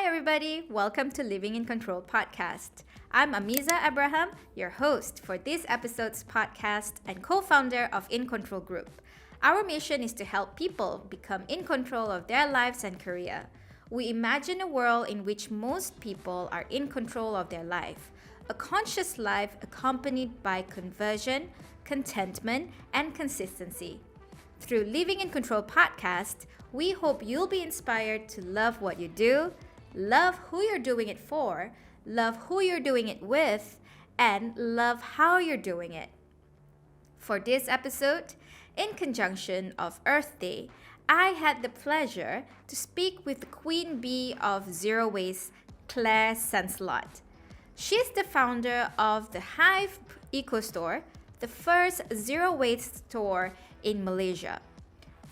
Hi, everybody. Welcome to Living in Control Podcast. I'm Amiza Abraham, your host for this episode's podcast and co founder of In Control Group. Our mission is to help people become in control of their lives and career. We imagine a world in which most people are in control of their life, a conscious life accompanied by conversion, contentment, and consistency. Through Living in Control podcast, we hope you'll be inspired to love what you do, love who you're doing it for, love who you're doing it with, and love how you're doing it. For this episode, in conjunction of Earth Day, I had the pleasure to speak with the queen bee of zero waste, Claire Sancelot. She's the founder of the Hive Eco Store, the first zero waste store in Malaysia.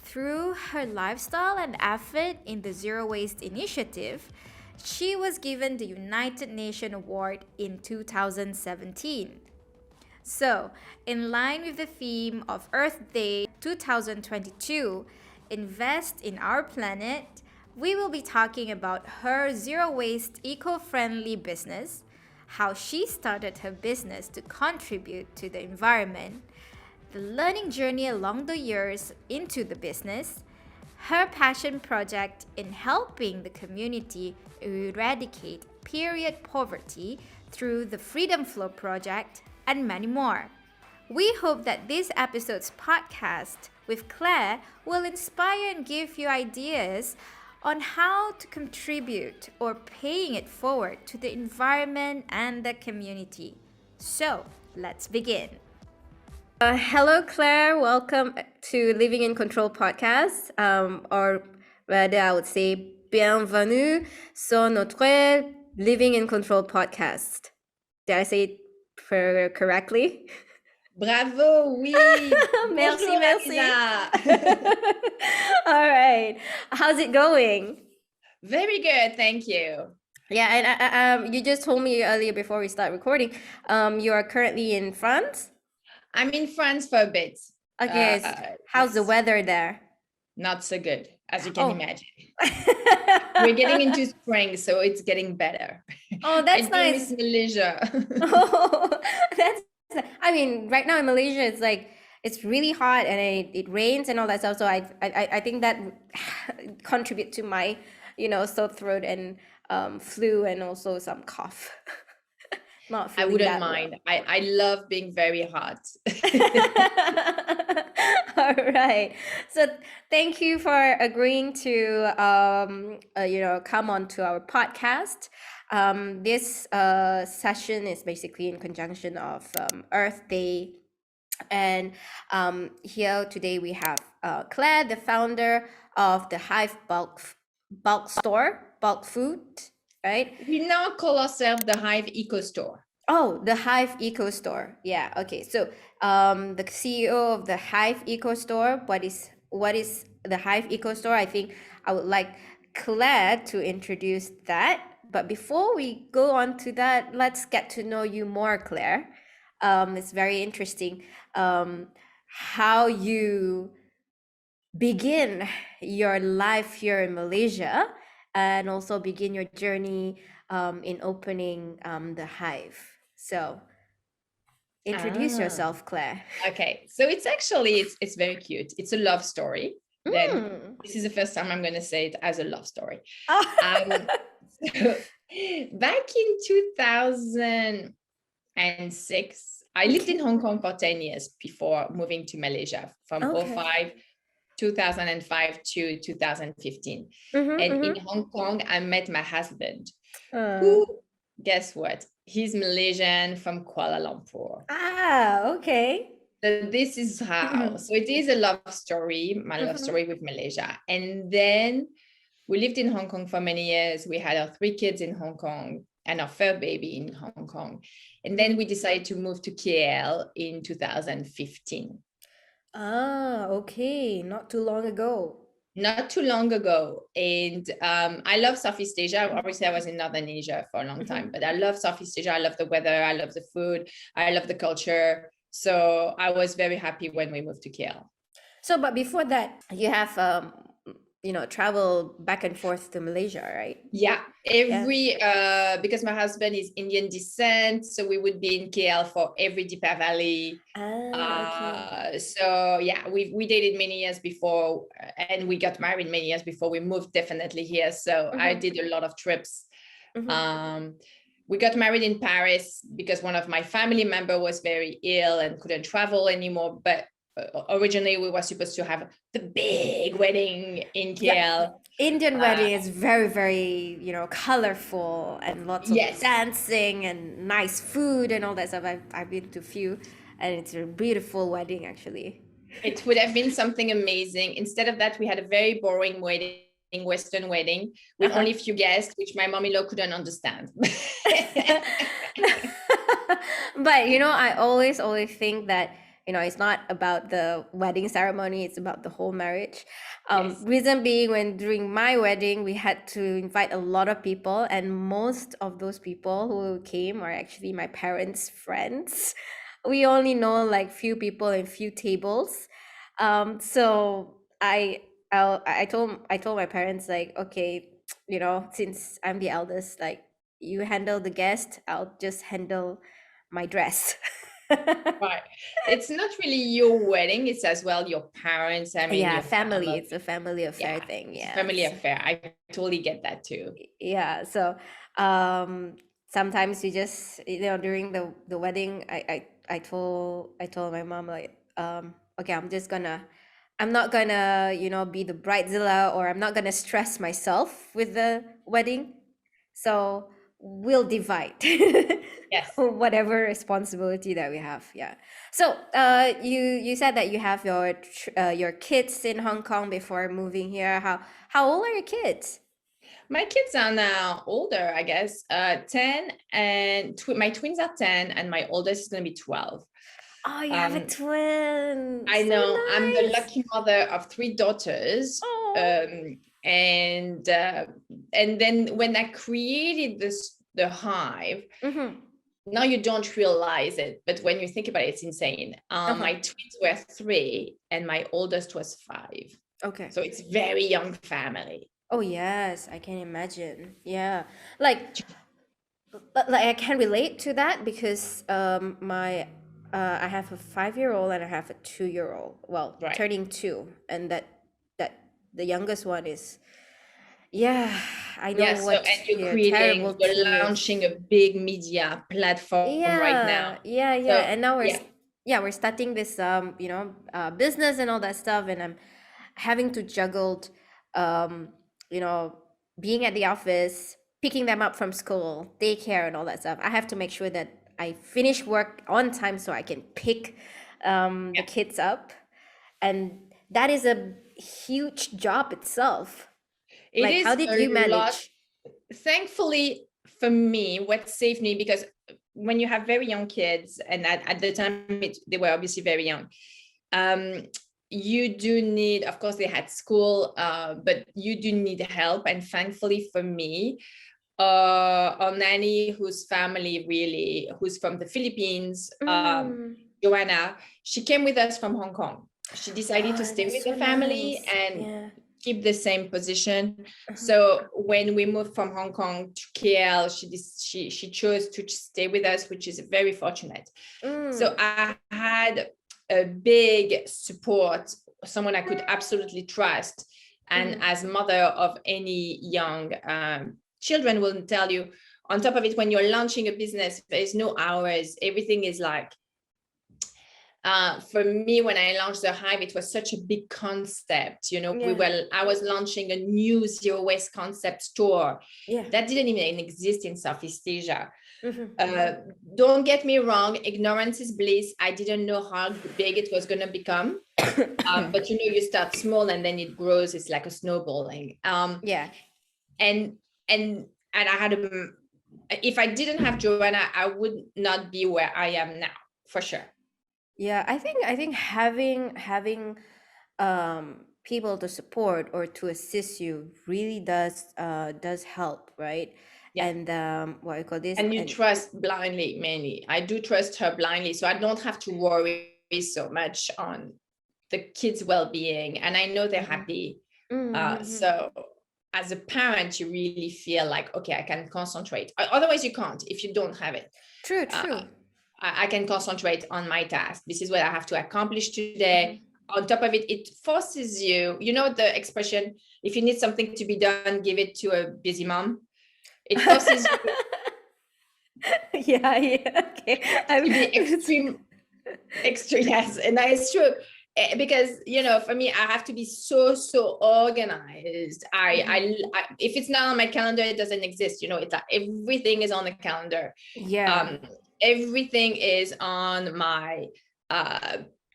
Through her lifestyle and effort in the Zero Waste Initiative, she was given the United Nations Award in 2017. So, in line with the theme of Earth Day 2022, Invest in Our Planet, we will be talking about her zero waste eco-friendly business, how she started her business to contribute to the environment, the learning journey along the years into the business, her passion project in helping the community eradicate period poverty through the Freedom Flow project, and many more. We hope that this episode's podcast with Claire will inspire and give you ideas on how to contribute or paying it forward to the environment and the community. So, let's begin. Hello, Claire. Welcome to Living in Control Podcast, or rather, I would say, bienvenue sur notre Living in Control Podcast. Did I say it correctly? Bravo, oui. Merci, Bonjour, merci. Lisa. All right. How's it going? Very good, thank you. Yeah, and you just told me earlier before we start recording, you are currently in France? I'm in France for a bit. Okay, how's the yes. weather there? Not so good, as you can Oh. imagine. We're getting into spring, so it's getting better. Oh, that's I do nice. miss Malaysia. Oh, I mean, right now in Malaysia, it's like it's really hot and it rains and all that stuff. So I think that contribute to my, sore throat and flu and also some cough. Not I feeling wouldn't that well. mind. I love being very hot. All right. So thank you for agreeing to come on to our podcast. This session is basically in conjunction of Earth Day. And here today we have Claire, the founder of the Hive bulk store, bulk food, right? We now call ourselves the Hive Eco Store. Oh, the Hive Eco Store. Yeah. Okay. So, the CEO of the Hive Eco Store. What is the Hive Eco Store? I think I would like Claire to introduce that. But before we go on to that, let's get to know you more, Claire. It's very interesting how you begin your life here in Malaysia and also begin your journey in opening the Hive. So introduce yourself, Claire. Okay, so it's very cute. It's a love story. Then this is the first time I'm going to say it as a love story. So back in 2006, I lived in Hong Kong for 10 years before moving to Malaysia from 2005 to 2015. In Hong Kong, I met my husband, who, guess what? He's Malaysian from Kuala Lumpur. Ah, okay. So this is how. So it is a love story, my love story with Malaysia. And then we lived in Hong Kong for many years. We had our 3 kids in Hong Kong and our fur baby in Hong Kong. And then we decided to move to KL in 2015. Ah, okay. Not too long ago. Not too long ago. And I love Southeast Asia. Obviously, I was in Northern Asia for a long time, but I love Southeast Asia. I love the weather. I love the food. I love the culture. So I was very happy when we moved to KL. So, but before that, you have travel back and forth to Malaysia, right? Yeah, because my husband is Indian descent, so we would be in KL for every Deepavali. Okay. So yeah, we dated many years before, and we got married many years before we moved definitely here. So I did a lot of trips. We got married in Paris because one of my family member was very ill and couldn't travel anymore. But originally we were supposed to have the big wedding in KL. Indian wedding is very, very, colorful and lots of Yes. dancing and nice food and all that stuff. I've been to a few, and it's a beautiful wedding, actually. It would have been something amazing. Instead of that, we had a very boring wedding, Western wedding, with only a few guests, which my mom-in-law couldn't understand. But, I always think that, it's not about the wedding ceremony, it's about the whole marriage. Yes. Reason being, during my wedding, we had to invite a lot of people, and most of those people who came are actually my parents' friends. We only know like few people and few tables. So I told my parents, like, okay, since I'm the eldest, like, you handle the guest, I'll just handle my dress. Right. It's not really your wedding, it's as well your parents. I mean, Yeah, your family. family. It's a family affair Yeah, thing. it's a Yeah. family affair. I totally get that too. Yeah. So sometimes we just, during the wedding, I told my mom, like, okay, I'm not gonna, be the bridezilla, or I'm not gonna stress myself with the wedding. So we'll divide Yes. whatever responsibility that we have. Yeah. So you said that you have your kids in Hong Kong before moving here. How old are your kids? My kids are now older, I guess. 10 and my twins are 10 and my oldest is going to be 12. Oh, you have a twin. I So know. I'm the nice. lucky mother of 3 daughters. Oh. And then when I created the Hive, now you don't realize it, but when you think about it, it's insane. My twins were 3 and my oldest was 5. Okay. So it's very young family. Oh yes, I can imagine. Yeah. Like I can relate to that because my I have a 5-year-old and I have a 2-year-old. Well, Right. turning 2, and that the youngest one is, yeah, I know what And you're terrible you're 2 is. launching a big media platform right now. Yeah. So, And now we're starting this business and all that stuff, and I'm having to juggle you know being at the office, picking them up from school, daycare, and all that stuff. I have to make sure that I finish work on time so I can pick the kids up, and that is a huge job itself. it Like, is how did you a lot. manage? Thankfully for me, what saved me, because when you have very young kids, and at the time they were obviously very young, you do need, of course they had school, but you do need help. And thankfully for me, our nanny, whose from the Philippines, Joanna, she came with us from Hong Kong. She decided to stay with the family and keep the same position. So when we moved from Hong Kong to KL, she chose to stay with us, which is very fortunate. So I had a big support, someone I could absolutely trust. And as mother of any young children will tell you, on top of it, when you're launching a business, there's no hours. Everything is like, for me, when I launched the Hive, it was such a big concept. I was launching a new zero waste concept store that didn't even exist in Southeast Asia. Don't get me wrong, ignorance is bliss. I didn't know how big it was going to become. But you start small and then it grows. It's like a snowballing. And I had if I didn't have Joanna, I would not be where I am now, for sure. Yeah, I think having people to support or to assist you really does help, right? And what I call this, and you trust blindly. Mainly I do trust her blindly, so I don't have to worry so much on the kids' well-being, and I know they're happy. So as a parent, you really feel like, okay, I can concentrate. Otherwise, you can't if you don't have it. True. I can concentrate on my task. This is what I have to accomplish today. On top of it, it forces you, you know, the expression, if you need something to be done, give it to a busy mom. It forces you Yeah. Okay. to be extreme. Yes. And that is true. Because, you know, for me, I have to be so organized. If it's not on my calendar, it doesn't exist. You know, it's like everything is on the calendar. Yeah. Everything is on my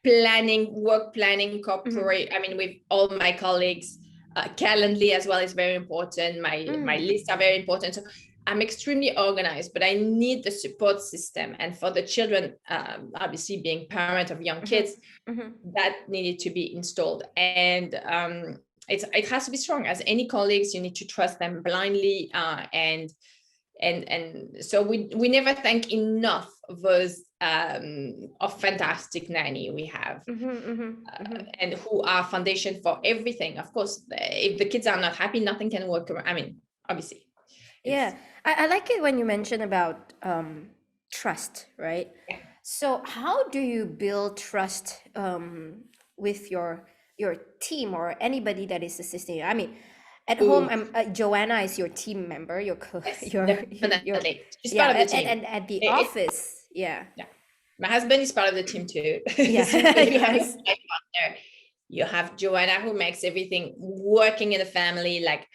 work planning, corporate. I mean, with all my colleagues, Calendly as well is very important. My lists are very important. So I'm extremely organized, but I need the support system. And for the children, obviously being parent of young kids, that needed to be installed. And it has to be strong. As any colleagues, you need to trust them blindly. And so we never thank enough of those of fantastic nanny we have, and who are foundation for everything. Of course, if the kids are not happy, nothing can work around. I mean, obviously. Yeah, I like it when you mention about trust, right? Yeah. So how do you build trust with your team or anybody that is assisting you? I mean, at home, Joanna is your team member. Definitely. She's part of the team. And at the office, yeah. My husband is part of the team too. Yeah. So yes. You have Joanna, who makes everything working in the family, like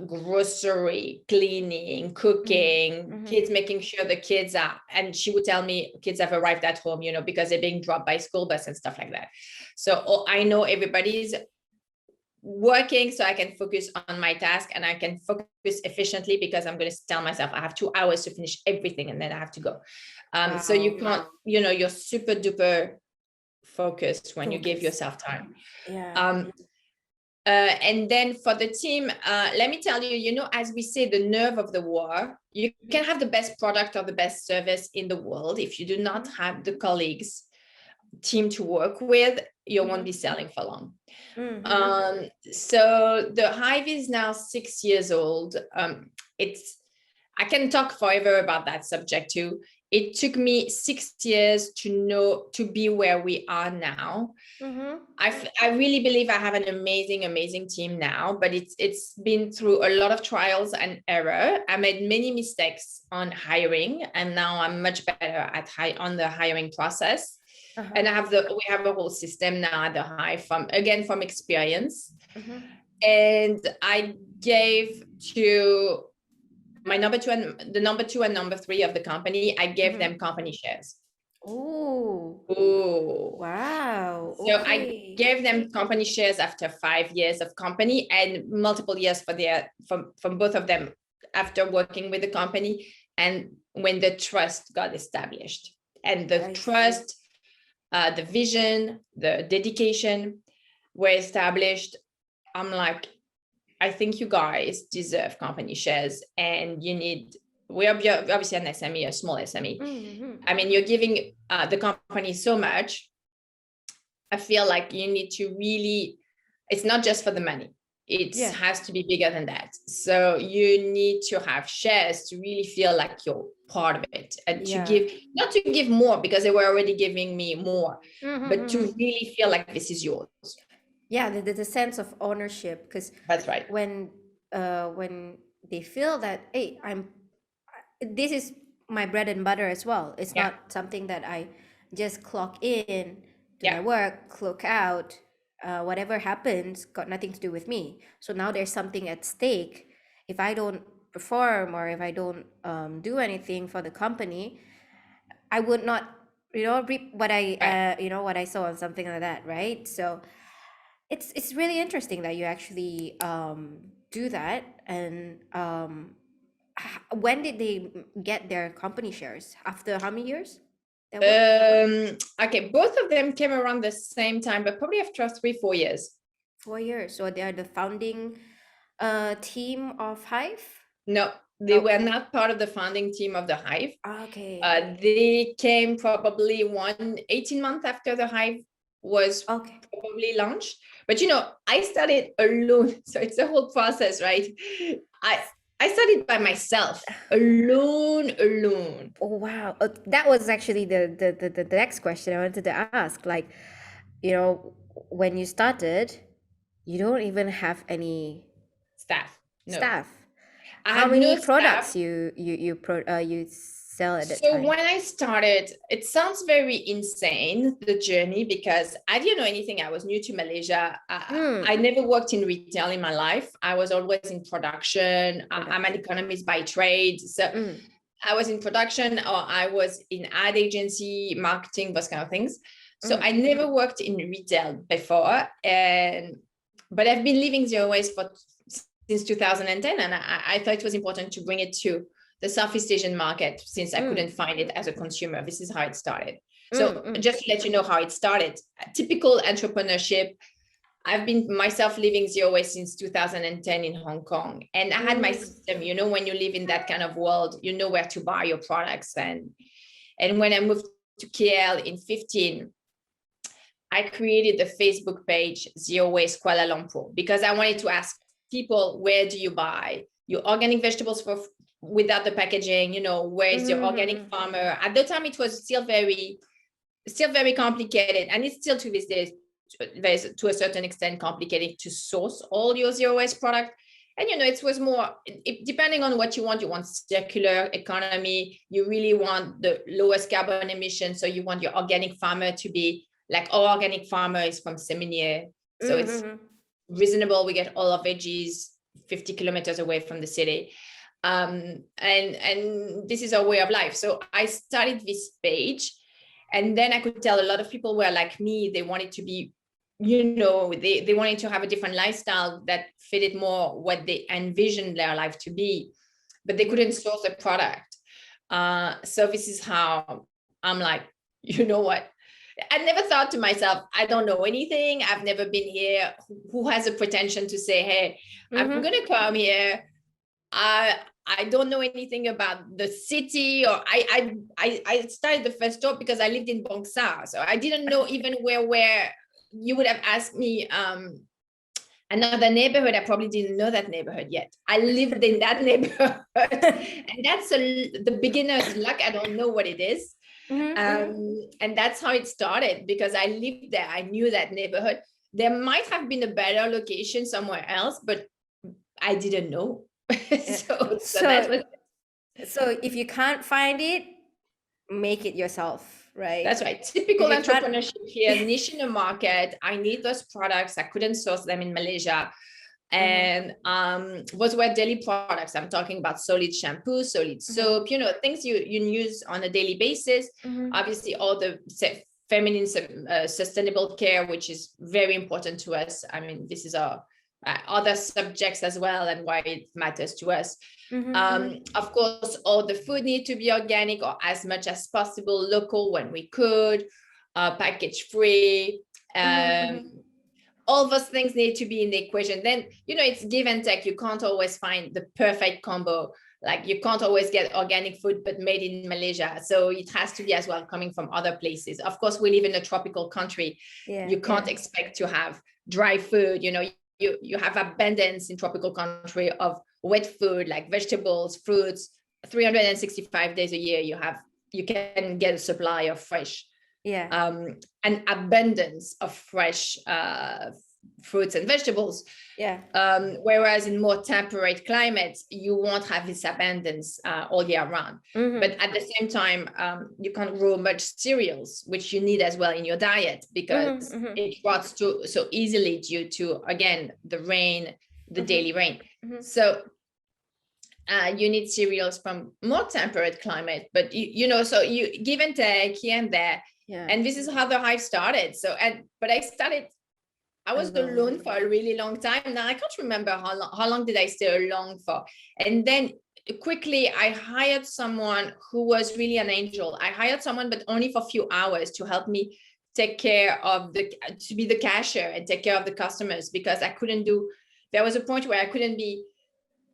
grocery, cleaning, cooking, kids, making sure the kids are, and she would tell me kids have arrived at home, you know, because they're being dropped by school bus and stuff like that. So I know everybody's working, so I can focus on my task and I can focus efficiently, because I'm going to tell myself I have 2 hours to finish everything and then I have to go. So you can't, you know, you're super duper focused when you give yourself time. And then for the team, let me tell you, you know, as we say, the nerve of the war, you can have the best product or the best service in the world. If you do not have the colleagues, team to work with, you won't be selling for long. So the Hive is now 6 years old. I can talk forever about that subject too. It took me 6 years to be where we are now. I really believe I have an amazing team now, but it's been through a lot of trials and error. I made many mistakes on hiring, and now I'm much better on the hiring process. And we have a whole system now at the Hive from experience. And I gave to my number two and number three of the company, I gave them company shares. Oh, wow. So I gave them company shares after 5 years of company, and multiple years from both of them after working with the company. And when the trust got established, and the trust, the vision, the dedication were established, I'm like, I think you guys deserve company shares, and we're obviously an SME, a small SME. I mean, you're giving the company so much. I feel like you need to really, it's not just for the money. It has to be bigger than that. So you need to have shares to really feel like you're part of it, and to give, not to give more because they were already giving me more, but to really feel like this is yours. Yeah, the sense of ownership, because that's right. When they feel that, hey, this is my bread and butter as well. It's not something that I just clock in, do my work, clock out. Whatever happens, got nothing to do with me. So now there's something at stake. If I don't perform, or if I don't do anything for the company, I would not, reap what I, what I saw, on something like that, right? So it's really interesting that you actually do that. And when did they get their company shares? After how many years? Okay, both of them came around the same time, but probably after 3-4 years. 4 years. So they are the founding team of Hive? No, they were not part of the founding team of the Hive. Okay. They came probably 18 months after the Hive was probably launched. But, I started alone. So it's a whole process, right? I started by myself, alone. Oh, wow. That was actually the next question I wanted to ask. Like, when you started, you don't even have any Staff. No. staff. I How had many no products staff. you sell at that So time? when I started, it sounds very insane, the journey, because I didn't know anything. I was new to Malaysia. I never worked in retail in my life. I was always in production. I'm an economist by trade. So I was in production, or I was in ad agency, marketing, those kind of things. So I never worked in retail before. But I've been living zero waste since 2010. And I thought it was important to bring it to the Southeast Asian market, since I couldn't find it as a consumer. This is how it started. So just to let you know how it started, typical entrepreneurship. I've been myself living zero waste since 2010 in Hong Kong. And I had my system, when you live in that kind of world, you know where to buy your products. And when I moved to KL in 2015, I created the Facebook page, Zero Waste Kuala Lumpur, because I wanted to ask people, where do you buy your organic vegetables without the packaging? Where is your organic farmer? At the time, it was still very complicated, and it's still to this day, to a certain extent, complicated to source all your zero waste product. And it was more depending on what you want. You want circular economy. You really want the lowest carbon emissions. So you want your organic farmer to be like, our organic farmer is from Seminye, so it's reasonable. We get all our veggies 50 kilometers away from the city. And this is our way of life. So I started this page, and then I could tell a lot of people were like me. They wanted to be, they wanted to have a different lifestyle that fitted more what they envisioned their life to be, but they couldn't source the product. So this is how I'm like, you know what? I never thought to myself, I don't know anything. I've never been here. Who has a pretension to say, hey, I'm going to come here. I don't know anything about the city, or I started the first job because I lived in Bangsa. So I didn't know even where you would have asked me another neighborhood. I probably didn't know that neighborhood yet. I lived in that neighborhood. And that's the beginner's luck. I don't know what it is. And that's how it started, because I lived there. I knew that neighborhood. There might have been a better location somewhere else, but I didn't know. So if you can't find it, make it yourself, right? That's right. Typical entrepreneurship here, niche in the market. I need those products. I couldn't source them in Malaysia. And those were daily products. I'm talking about solid shampoo, solid soap, things you use on a daily basis. Obviously, all the feminine sustainable care, which is very important to us. I mean, this is our other subjects as well, and why it matters to us. Of course, all the food need to be organic, or as much as possible local when we could, package free. All those things need to be in the equation. Then, it's give and take. You can't always find the perfect combo. Like, you can't always get organic food, but made in Malaysia. So it has to be as well coming from other places. Of course, we live in a tropical country. You can't expect to have dry food. You have abundance in tropical country of wet food, like vegetables, fruits. 365 days a year, you can get a supply of fresh. An abundance of fresh fruits and vegetables. Whereas in more temperate climates, you won't have this abundance all year round. But at the same time, you can't grow much cereals, which you need as well in your diet, because it rots so easily due to, again, the rain, the daily rain. So you need cereals from more temperate climate, but so you give and take here and there. And this is how the Hive started. But I was alone for a really long time. Now I can't remember how long did I stay alone for. And then quickly I hired someone who was really an angel. I hired someone, but only for a few hours, to help me take care of to be the cashier and take care of the customers, because there was a point where I couldn't be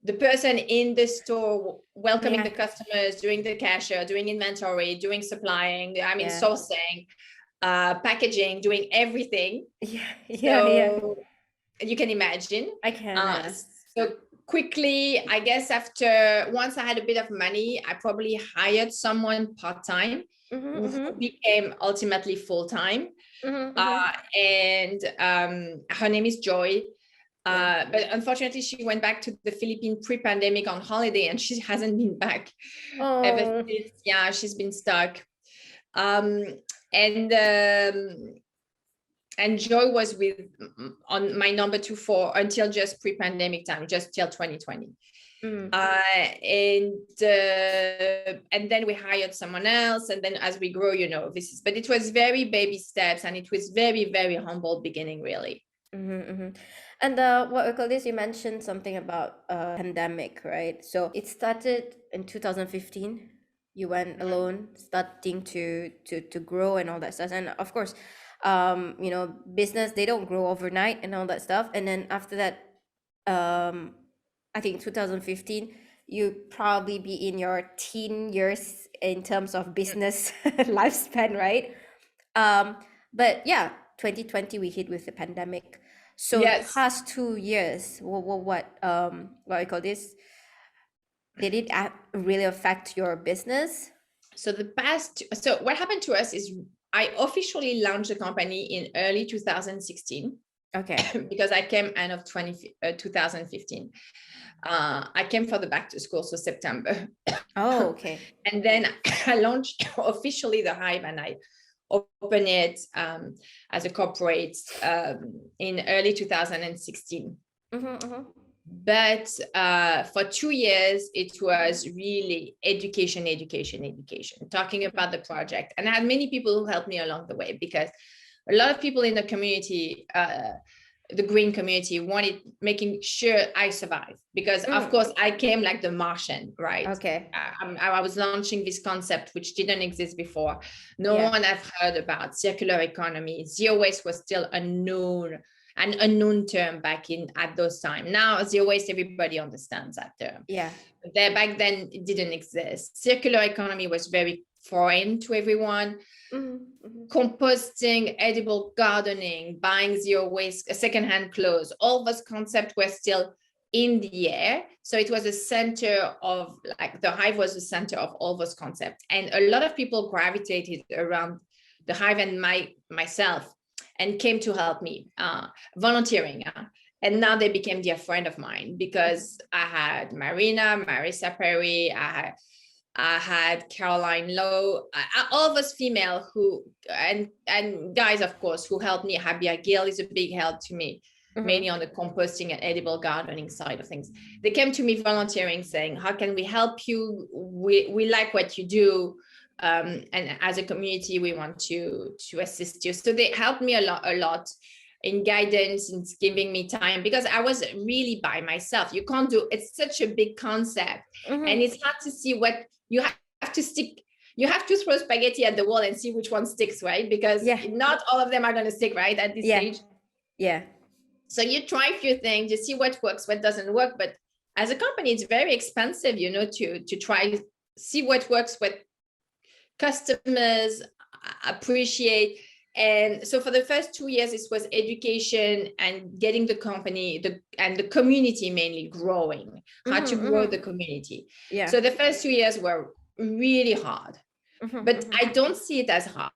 the person in the store welcoming the customers, doing the cashier, doing inventory, doing supplying, sourcing. packaging, doing everything. Yeah. You can imagine. I can. So quickly, I guess once I had a bit of money, I probably hired someone part-time who became ultimately full-time. And her name is Joy. But unfortunately, she went back to the Philippines pre-pandemic on holiday, and she hasn't been back ever since. Yeah, she's been stuck. And Joy was on my number 2 for until just pre-pandemic time, just till 2020. And then we hired someone else, and then as we grow, but it was very baby steps, and it was very, very humble beginning, really. And what we call this, you mentioned something about pandemic, right? So it started in 2015. You went alone, starting to grow and all that stuff. And of course, business, they don't grow overnight and all that stuff. And then after that, I think 2015, you probably be in your teen years in terms of business lifespan, right? But yeah, 2020 we hit with the pandemic. So the past 2 years, what we call this? Did it really affect your business? So what happened to us is I officially launched the company in early 2016. Okay. Because I came end of 2015. I came for the back to school, so September. Oh, okay. And then I launched officially the Hive, and I opened it as a corporate in early 2016. But for 2 years, it was really education, talking about the project. And I had many people who helped me along the way, because a lot of people in the community, the green community, wanted making sure I survive, because of course I came like the Martian, right? Okay. I was launching this concept which didn't exist before. No one had heard about circular economy. Zero waste was still an unknown term at those times. Now zero waste, everybody understands that term. Yeah. Back then it didn't exist. Circular economy was very foreign to everyone. Composting, edible gardening, buying zero waste, secondhand clothes, all those concepts were still in the air. So it was a center of, like, the Hive was the center of all those concepts. And a lot of people gravitated around the Hive and myself and came to help me, volunteering. And now they became dear friend of mine, because I had Marisa Perry, I had Caroline Lowe, all of us female and guys, of course, who helped me. Habia Gill is a big help to me, mainly on the composting and edible gardening side of things. They came to me volunteering, saying, how can we help you? We like what you do. And as a community, we want to assist you. So they helped me a lot in guidance and giving me time, because I was really by myself. You can't do, it's such a big concept, and it's hard to see what you have to stick. You have to throw spaghetti at the wall and see which one sticks, right? Because not all of them are going to stick, right, at this stage. So you try a few things, you see what works, what doesn't work. But as a company, it's very expensive, to try, see what works, what customers appreciate. And so for the first 2 years, it was education and getting the company and the community mainly growing, how to grow the community. So the first 2 years were really hard, but I don't see it as hard.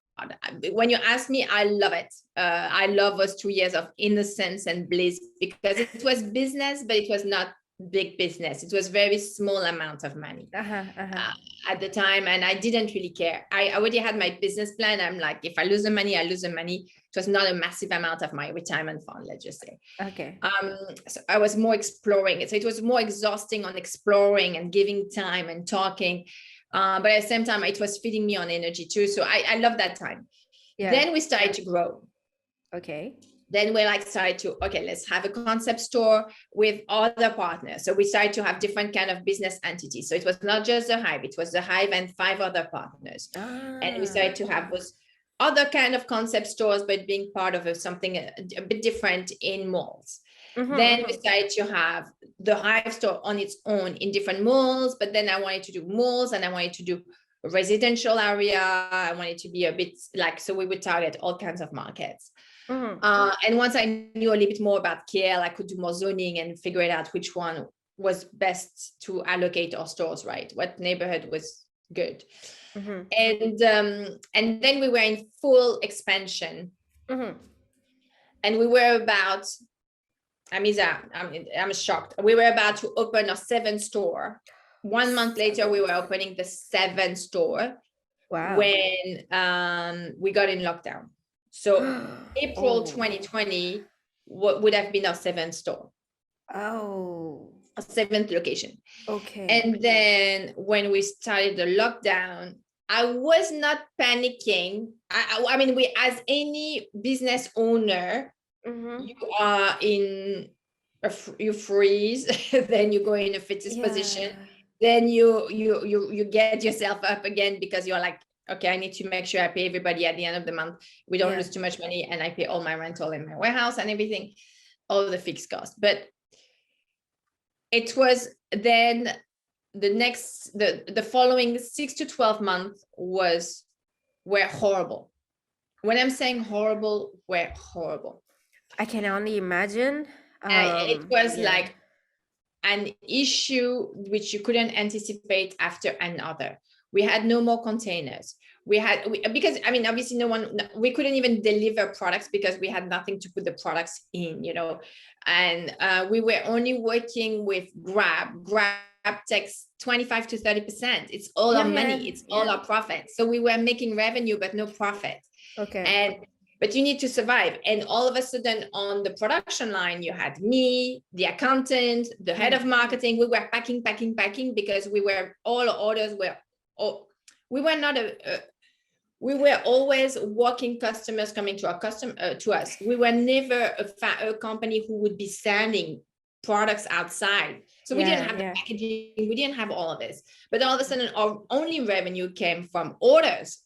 When you ask me, I love it. I love those 2 years of innocence and bliss, because it was business, but it was not big business. It was very small amount of money at the time, and I didn't really care. I already had my business plan. I'm like, if I lose the money, I lose the money. It was not a massive amount of my retirement fund, let's just say. Okay. So I was more exploring it. So it was more exhausting on exploring and giving time and talking. But at the same time, it was feeding me on energy too. So I love that time. Then we started to grow. Okay. Then we started to, let's have a concept store with other partners. So we started to have different kind of business entities. So it was not just the Hive, it was the Hive and 5 other partners. And we started to have those other kind of concept stores, but being part of something a bit different in malls. Then we started to have the Hive store on its own in different malls, but then I wanted to do malls and I wanted to do residential area. I wanted to be a bit like, so we would target all kinds of markets. And once I knew a little bit more about KL, I could do more zoning and figure it out which one was best to allocate our stores, right? What neighborhood was good. And then we were in full expansion. And we were about, I'm shocked. We were about to open a 7th store. 1 month later, we were opening the 7th store. Wow. When we got in lockdown. So April 2020 would have been our 7th store. Oh. Our 7th location. Okay. And then when we started the lockdown, I was not panicking. I mean, we, as any business owner, you are in you freeze, then you go in a fetus position, then you get yourself up again because you're like, okay, I need to make sure I pay everybody at the end of the month. We don't lose too much money, and I pay all my rental in my warehouse and everything, all the fixed costs. But it was then the following 6 to 12 months were horrible. When I'm saying horrible, were horrible. I can only imagine. It was like an issue which you couldn't anticipate after another. We had no more containers. Because I mean, obviously we couldn't even deliver products because we had nothing to put the products in, and we were only working with Grab. Grab takes 25 to 30%. It's all our money. It's all our profit. So we were making revenue, but no profit. Okay. But you need to survive. And all of a sudden on the production line, you had me, the accountant, the head of marketing. We were packing because all orders were, we were always walking customers coming to to us. We were never a company who would be selling products outside. So we didn't have the packaging. We didn't have all of this. But all of a sudden, our only revenue came from orders.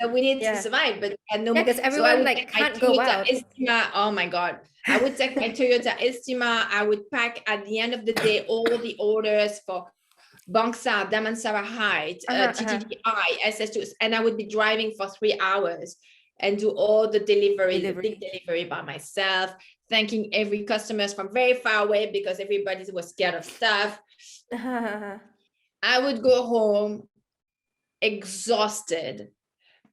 So we need to survive, but no more. Because everyone can't go out. Estima, oh my God. I would take my Toyota Estima. I would pack at the end of the day all the orders for Bangsar, Damansara Heights, TTDI, SS2, and I would be driving for 3 hours and do all the the big delivery by myself, thanking every customers from very far away because everybody was scared of stuff. I would go home exhausted.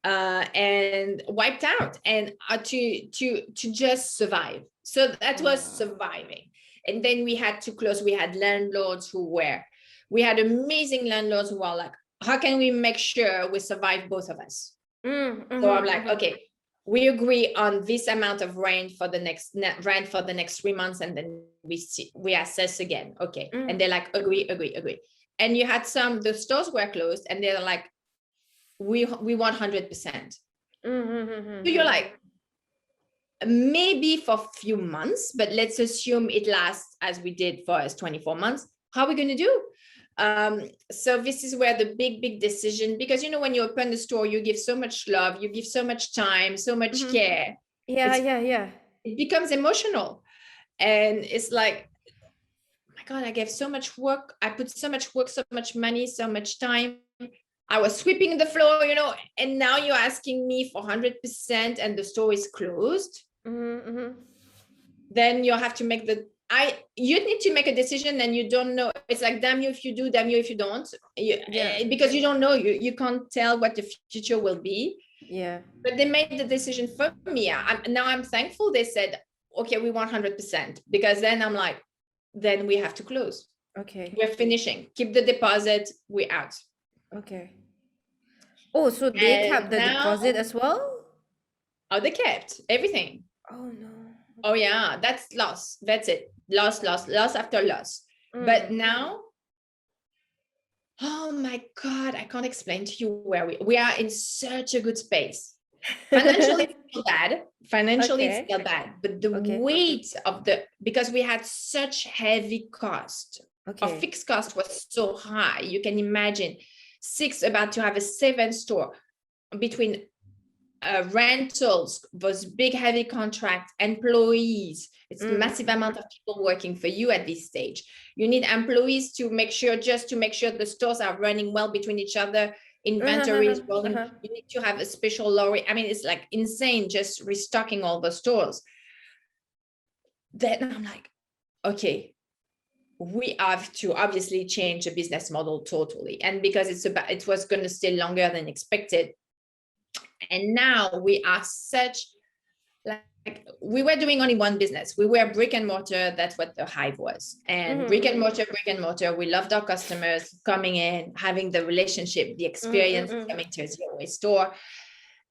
And wiped out, and to just survive. So that was surviving. And then we had to close. We had landlords we had amazing landlords who were like, how can we make sure we survive, both of us? So I'm like, okay, we agree on this amount of rent for the next 3 months, and then we assess again. Okay. And they're like, agree. And you had the stores were closed, and they're like, we want 100%. So you're like, maybe for a few months, but let's assume it lasts as we did for us 24 months. How are we going to do? So this is where the big decision, because when you open the store, you give so much love, you give so much time, so much care. It becomes emotional, and it's like, oh my God, I gave so much work. I put so much work, so much money, so much time. I was sweeping the floor, and now you're asking me for 100% and the store is closed. Then you have to make you need to make a decision, and you don't know. It's like, damn you if you do, damn you if you don't. Because you don't know, you can't tell what the future will be. But they made the decision for me. Now I'm thankful they said, okay, we want 100%, because then I'm like, then we have to close. Okay. We're finishing. Keep the deposit. We're out. Okay. Oh, so they kept the deposit as well? Oh, they kept everything. Oh no. Oh yeah, that's loss. That's it. Loss after loss. But now, oh my God, I can't explain to you where we are in such a good space. Financially, it's still bad. It's still bad. But the weight of because we had such heavy cost. Our fixed cost was so high. You can imagine, about to have a 7th store, between rentals, those big heavy contracts, employees. It's a massive amount of people working for you at this stage. You need employees to make sure the stores are running well between each other, inventory is rolling. You need to have a special lorry. I mean, it's like insane just restocking all the stores. Then I'm like, okay, we have to obviously change the business model totally. And because it was going to stay longer than expected. And now we are we were doing only one business. We were brick and mortar. That's what the Hive was. And brick and mortar. We loved our customers coming in, having the relationship, the experience, coming to a zero waste store.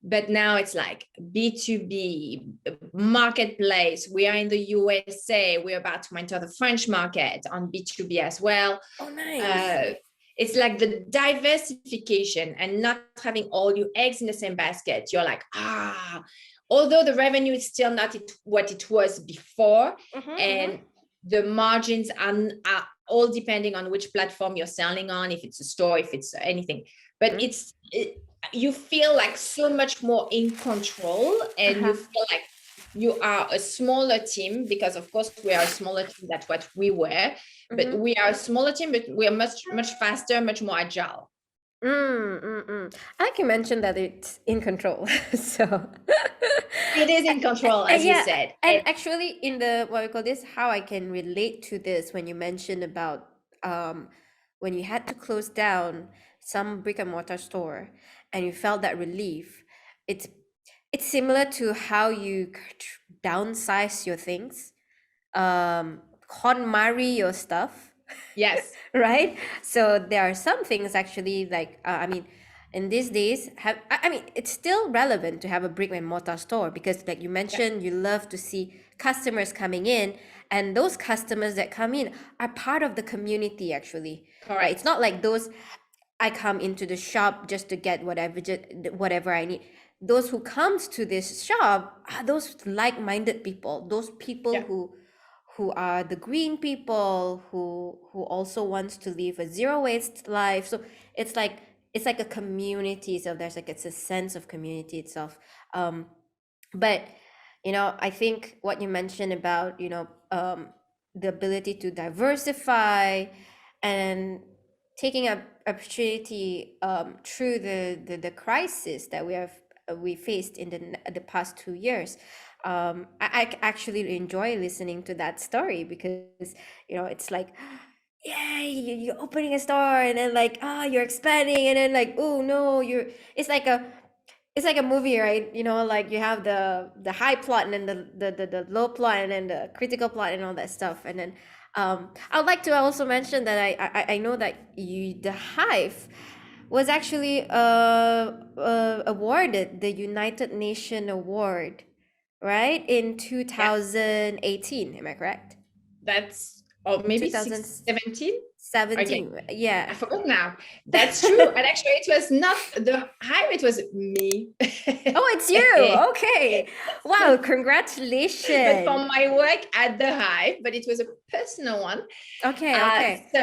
But now it's like B2B marketplace. We are in the USA. We're about to enter the French market on B2B as well. Oh, nice. It's like the diversification and not having all your eggs in the same basket. You're like, although the revenue is still not what it was before, and the margins are all depending on which platform you're selling on, if it's a store, if it's anything. But you feel like so much more in control, and you feel like you are a smaller team, because of course we are a smaller team than what we were, but we are a smaller team, but we are much faster, much more agile. I like you mentioned that it's in control. So it is in control, as you said. And actually, in the what we call this, how I can relate to this when you mentioned about when you had to close down some brick and mortar store and you felt that relief, it's similar to how you downsize your things, KonMari your stuff. Yes. Right? So there are some things actually like, I mean, in these days, it's still relevant to have a brick and mortar store, because like you mentioned, you love to see customers coming in, and those customers that come in are part of the community actually. Correct. Right? It's not like those, I come into the shop just to get whatever I need. Those who comes to this shop are those like-minded people, those people who are the green people, who also wants to live a zero waste life. So it's like a community. So it's a sense of community itself. But I think what you mentioned about the ability to diversify and taking an opportunity through the crisis that we faced in the past 2 years. I actually enjoy listening to that story, because it's like, yeah, you're opening a store, and then like, you're expanding, and then like, oh no, it's like a movie, right? Like you have the high plot, and then the low plot, and then the critical plot, and all that stuff. And then I would like to also mention that I know that the Hive was actually awarded the United Nations Award, right, in 2018. Am I correct? That's, or maybe 2017. 17. Okay. Yeah, I forgot now. That's true. And actually it was not the Hive, it was me. Oh, it's you. Okay. Wow, congratulations. But for my work at the Hive, but it was a personal one. Okay. So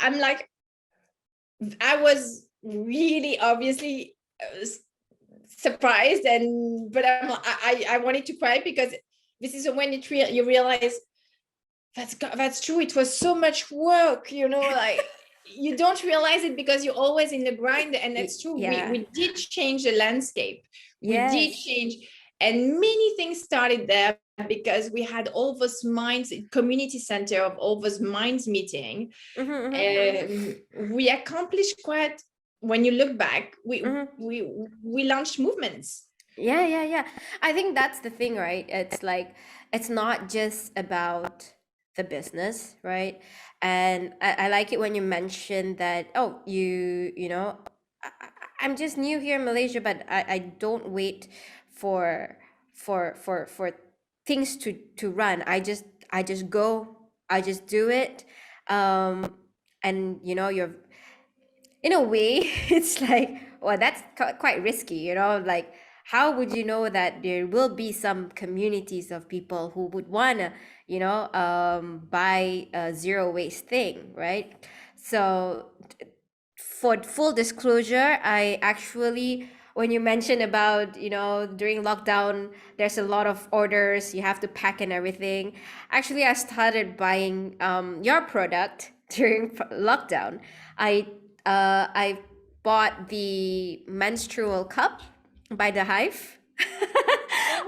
I'm like, I was really obviously surprised, but I wanted to cry, because this is when you realize that's true. It was so much work, like you don't realize it because you're always in the grind, and that's true. Yeah. We did change the landscape. Yes. We did change, and many things started there, because we had all those minds, community center of all those minds meeting. We accomplished quite. When you look back, we launched movements. Yeah. I think that's the thing, right? It's like, it's not just about the business, right? And I like it when you mentioned that, I'm just new here in Malaysia, but I don't wait for things to run. I just go, I just do it. And you're, in a way, it's like, well, that's quite risky, like, how would you know that there will be some communities of people who would want to, buy a zero waste thing, right? So for full disclosure, I actually when you mentioned about, during lockdown, there's a lot of orders, you have to pack and everything. Actually, I started buying your product during lockdown. I bought the menstrual cup by the Hive.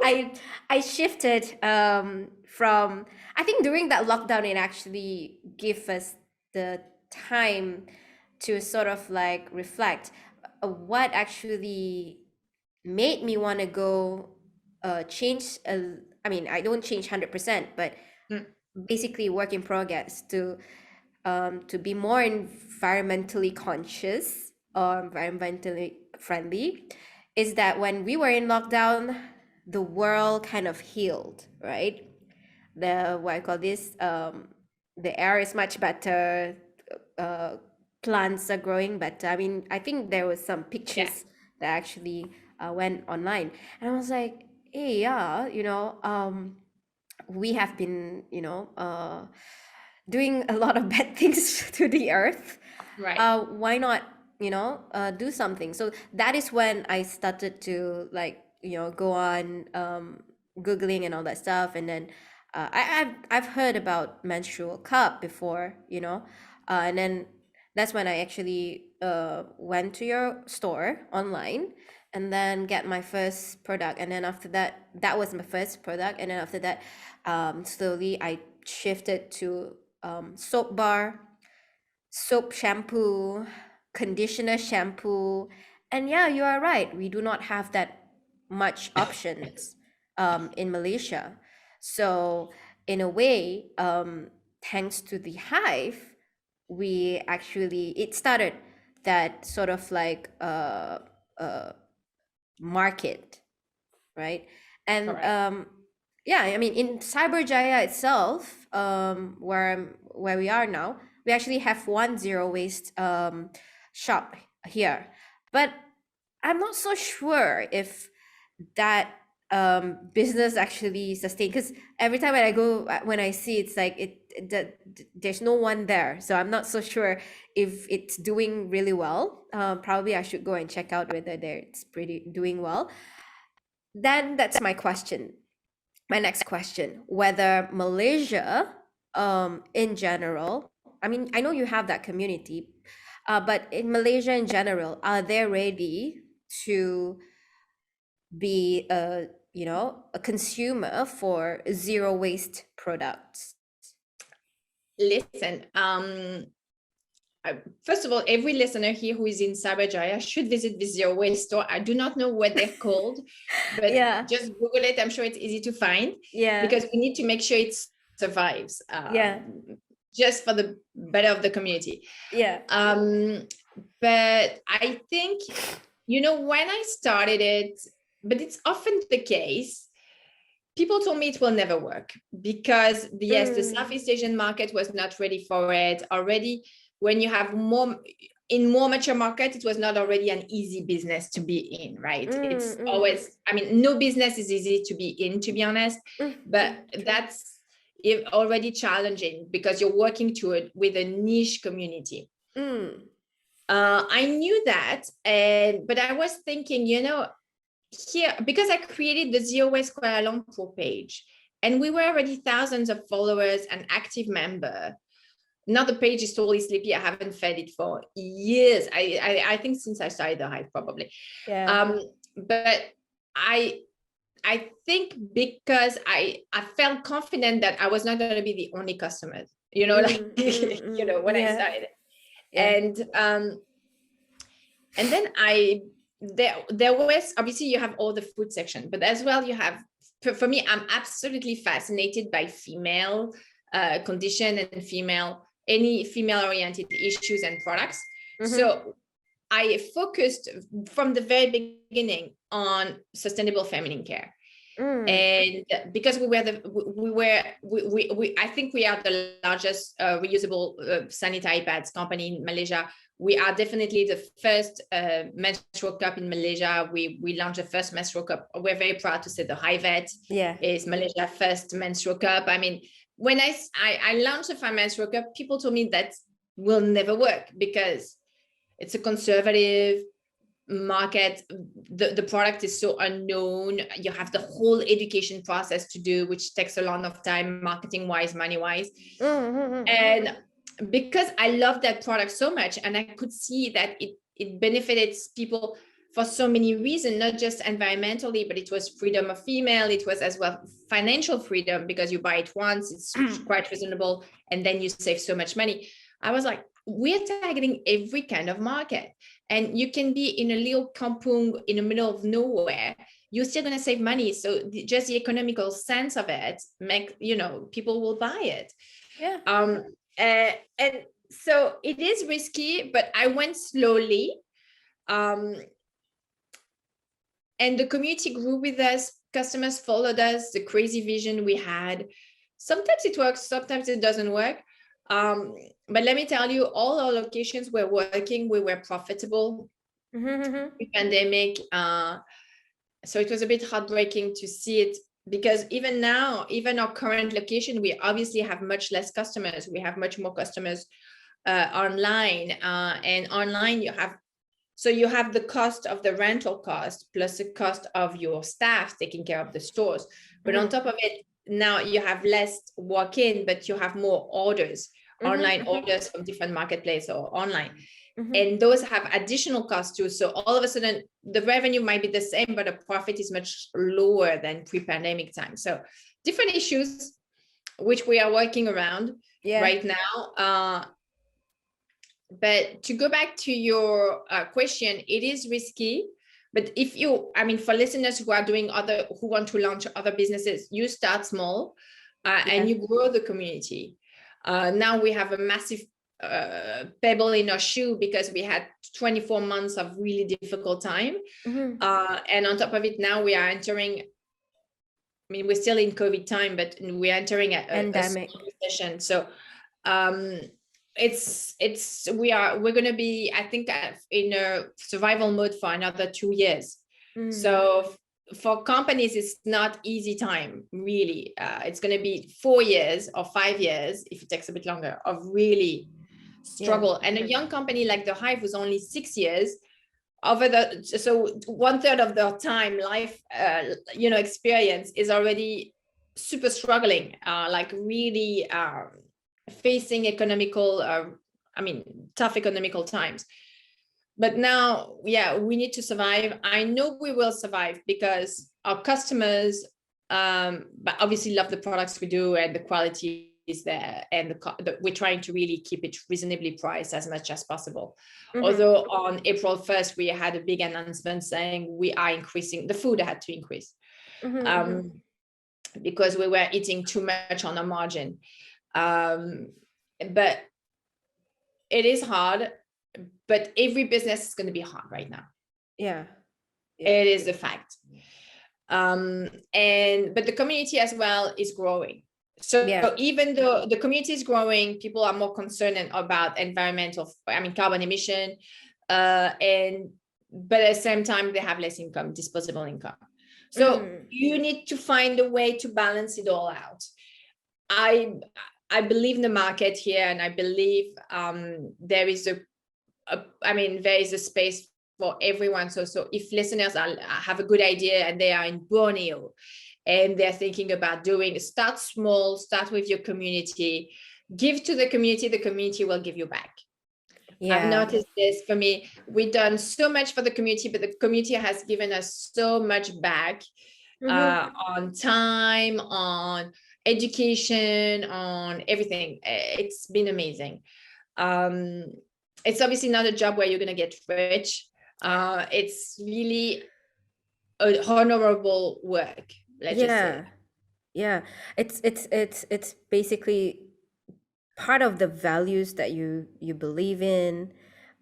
I I shifted from, I think during that lockdown it actually gave us the time to sort of like reflect what actually made me want to go change. I mean, I don't change 100%, but Mm. basically work in progress to be more environmentally conscious or environmentally friendly, is that when we were in lockdown, the world kind of healed, right? The what I call this, the air is much better, uh, plants are growing better. I mean, I think there was some Yeah. pictures that actually went online, and I was like, hey, yeah, we have been, doing a lot of bad things to the earth. Right. Why not, do something? So that is when I started to, like, go on googling and all that stuff, and then I've heard about menstrual cup before, and then that's when I actually went to your store online and then get my first product. And then after that, that was my first product, and then after that, slowly I shifted to soap bar, soap shampoo, conditioner shampoo. And yeah, you are right. We do not have that much options in Malaysia. So in a way, thanks to the Hive, we actually, it started that sort of like uh, market, right? And Correct. yeah, I mean, in Cyberjaya itself, where we are now, we actually have one zero waste shop here, but I'm not so sure if that business actually sustain, because every time when I go, when I see, it's like that there's no one there, so I'm not so sure if it's doing really well. Probably I should go and check out whether it's pretty doing well. Then that's my question. My next question, whether Malaysia, in general, I mean, I know you have that community, but in Malaysia in general, are they ready to be a consumer for zero waste products? Listen, first of all, every listener here who is in Cyberjaya should visit the Zero Waste store. I do not know what they're called, but Yeah, just Google it. I'm sure it's easy to find, yeah, because we need to make sure it survives, yeah, just for the better of the community. yeah. But I think, when I started it, but it's often the case, people told me it will never work because, yes, the Southeast Asian market was not ready for it already. When you have more mature market, it was not already an easy business to be in, right? It's always, I mean, no business is easy to be in, to be honest, but that's already challenging because you're working with a niche community. I knew that, but I was thinking, here, because I created the Zero Waste Kuala Lumpur page, and we were already thousands of followers and active member. Now the page is totally sleepy. I haven't fed it for years. I think since I started the Hive, probably. Yeah. But I think because I felt confident that I was not going to be the only customer, when I started. Yeah. And then there was, obviously you have all the food section, but as well you have, for me, I'm absolutely fascinated by female condition and any female oriented issues and products. So I focused from the very beginning on sustainable feminine care. And because I think we are the largest reusable sanitary pads company in Malaysia. We are definitely the first menstrual cup in Malaysia. We launched the first menstrual cup. We're very proud to say the Hive is Malaysia's first menstrual cup. I mean, when I launched the first menstrual cup, people told me that will never work because it's a conservative, market, the product is so unknown. You have the whole education process to do, which takes a lot of time, marketing wise, money wise. And because I love that product so much, and I could see that it benefits people for so many reasons, not just environmentally, but it was freedom of female. It was as well financial freedom, because you buy it once, it's quite reasonable, and then you save so much money. I was like, we're targeting every kind of market, and you can be in a little kampung in the middle of nowhere, you're still going to save money. So just the economical sense of it people will buy it. And so it is risky, but I went slowly, and the community grew with us. Customers followed us, the crazy vision we had. Sometimes it works, sometimes it doesn't work. But let me tell you, all our locations were working. We were profitable pre-pandemic. So it was a bit heartbreaking to see it, because even now, even our current location, we obviously have much less customers. We have much more customers online, and online you have the cost of the rental cost plus the cost of your staff taking care of the stores. But on top of it, now you have less walk-in, but you have more orders, online orders from different marketplaces or online. And those have additional costs too. So all of a sudden, the revenue might be the same, but the profit is much lower than pre-pandemic time. So different issues, which we are working around right now. But to go back to your question, it is risky. But if for listeners who want to launch other businesses, you start small and you grow the community. Now we have a massive pebble in our shoe, because we had 24 months of really difficult time. And on top of it, now we are entering, we're still in COVID time, but we're entering a pandemic recession. So we're going to be, I think, in a survival mode for another 2 years. So for companies, it's not easy time, really. It's going to be 4 years or 5 years, if it takes a bit longer, of really struggle. And a young company like The Hive was only 6 years, so 1/3 of their time life experience is already super struggling, really facing tough economical times. But now, we need to survive. I know we will survive, because our customers but obviously love the products we do, and the quality is there, and we're trying to really keep it reasonably priced as much as possible. Although on April 1st, we had a big announcement saying we are increasing, the food had to increase, because we were eating too much on a margin. But it is hard, but every business is going to be hard right now. It is a fact. But the community as well is growing. So even though the community is growing, people are more concerned about carbon emission, but at the same time, they have less income, disposable income. So you need to find a way to balance it all out. I believe in the market here, and I believe there is a space for everyone. So if listeners have a good idea and they are in Borneo and they're thinking about start small, start with your community, give to the community will give you back. I've noticed this. For me, we've done so much for the community, but the community has given us so much back, on time, on education, on everything. It's been amazing. It's obviously not a job where you're going to get rich. It's really a honorable work. Let's just say. It's basically part of the values that you believe in,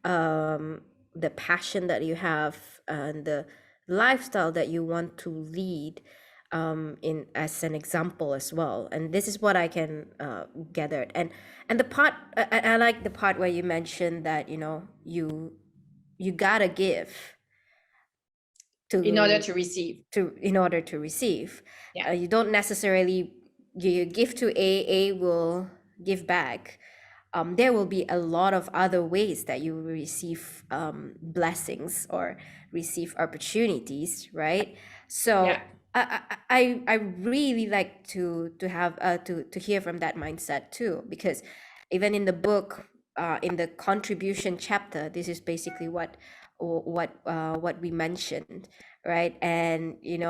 the passion that you have, and the lifestyle that you want to lead, in as an example as well. And this is what I can gather. And the part I like the part where you mentioned that you gotta give in order to receive. You don't necessarily, you give to A will give back. there will be a lot of other ways that you will receive blessings or receive opportunities, right? So Yeah. I really like to have to hear from that mindset too, because even in the book, in the contribution chapter, this is basically what we mentioned, right? And in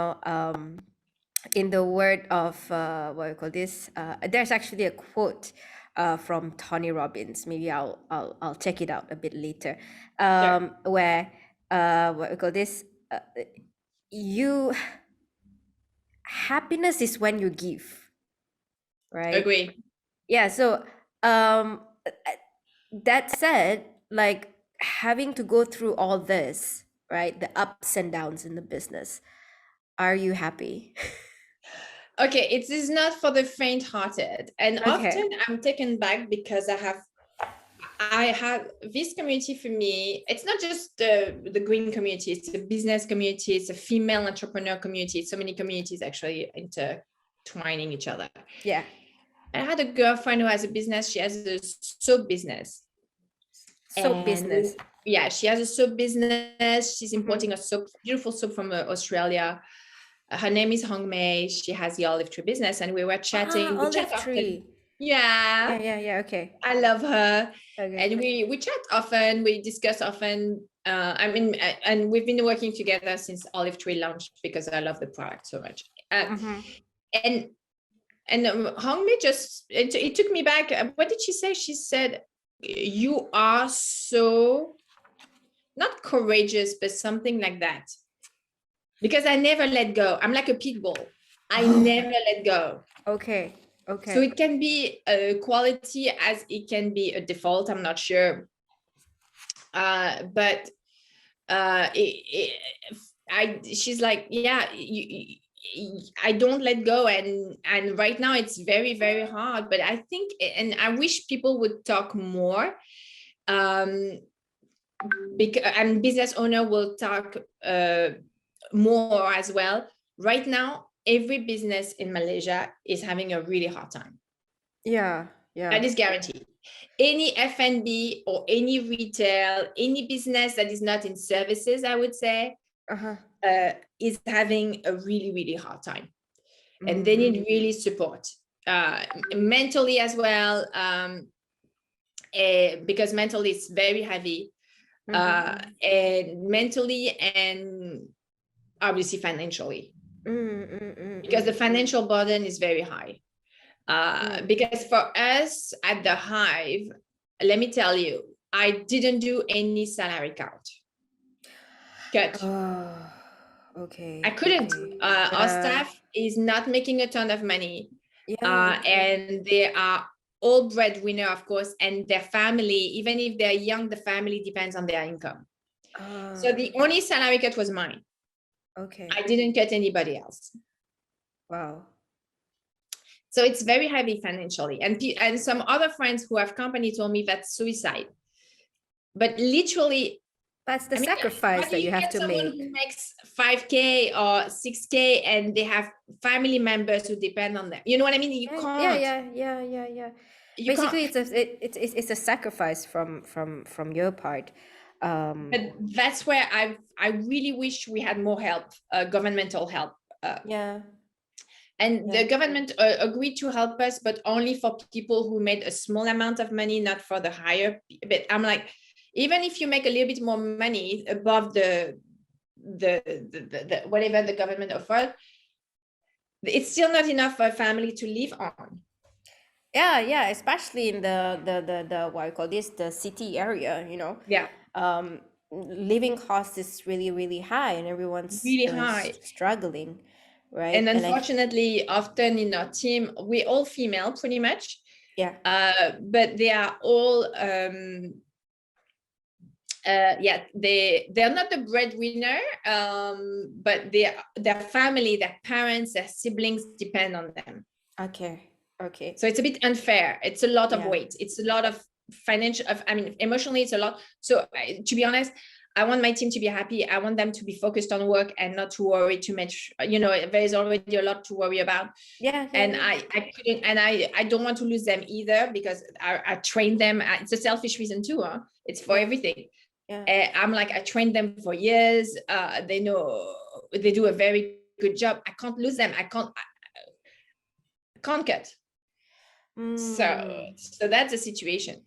the word of what we call this, there's actually a quote from Tony Robbins. Maybe I'll check it out a bit later, Sure. where what we call this, you happiness is when you give, right? Agree. Yeah. So that said, like having to go through all this, right? The ups and downs in the business. Are you happy? Okay, it is not for the faint-hearted, and Okay. often I'm taken back because I have this community. For me, it's not just the green community, it's a business community, it's a female entrepreneur community, it's so many communities actually intertwining each other. Yeah. I had a girlfriend who has a business. She has a soap business. Soap business. Yeah, she has a soap business. She's Mhm. importing a soap, beautiful soap from Australia. Her name is Hong Mei. She has the olive tree business, and we were chatting. We chat Olive often. tree. Yeah, Yeah. Okay. I love her, Okay. and we chat often. We discuss often. And we've been working together since Olive Tree launched because I love the product so much. Mhm. And Hong Mei just it took me back. What did she say? She said, "You are so not courageous, but something like that." Because I never let go. I'm like a pit bull. I never let go. Okay. So it can be a quality as it can be a default. I'm not sure. But she's like, yeah, I don't let go. And right now it's very, very hard. But I think, and I wish people would talk more. Because and business owner will talk more as well. Right now, every business in Malaysia is having a really hard time. Yeah. That is guaranteed. Any F&B or any retail, any business that is not in services, I would say, is having a really, really hard time. And they need really support, mentally as well, because mentally it's very heavy, and mentally and obviously financially, because the financial burden is very high. Because for us at the Hive, let me tell you, I didn't do any salary cut. Okay. I couldn't. Our staff is not making a ton of money. And they are all breadwinner, of course, and their family, even if they're young, the family depends on their income. So the only salary cut was mine. Okay. I didn't cut anybody else. Wow. So it's very heavy financially. And some other friends who have company told me that's suicide. But literally, that's the sacrifice that you have to make. Someone who makes 5K or 6K and they have family members who depend on them. You know what I mean? You can't. Yeah. Basically, it's a sacrifice from your part. But that's where I really wish we had more help, governmental help. And the government agreed to help us, but only for people who made a small amount of money, not for the higher. But I'm like, even if you make a little bit more money above the whatever the government offered, it's still not enough for a family to live on. Yeah, especially in the what I call this, the city area, living cost is really, really high, and everyone's really high, struggling, right? And unfortunately, often in our team, we're all female pretty much. But they are all they're not the breadwinner, but their family, their parents, their siblings depend on them. Okay. So it's a bit unfair. It's a lot of weight. It's a lot of financial, emotionally, it's a lot. So to be honest, I want my team to be happy. I want them to be focused on work and not to worry too much. There's already a lot to worry about. And I couldn't, and I don't want to lose them either, because I trained them. It's a selfish reason too. It's for everything. I'm like, I trained them for years. They know, they do a very good job. I can't lose them. I can't cut. So that's the situation.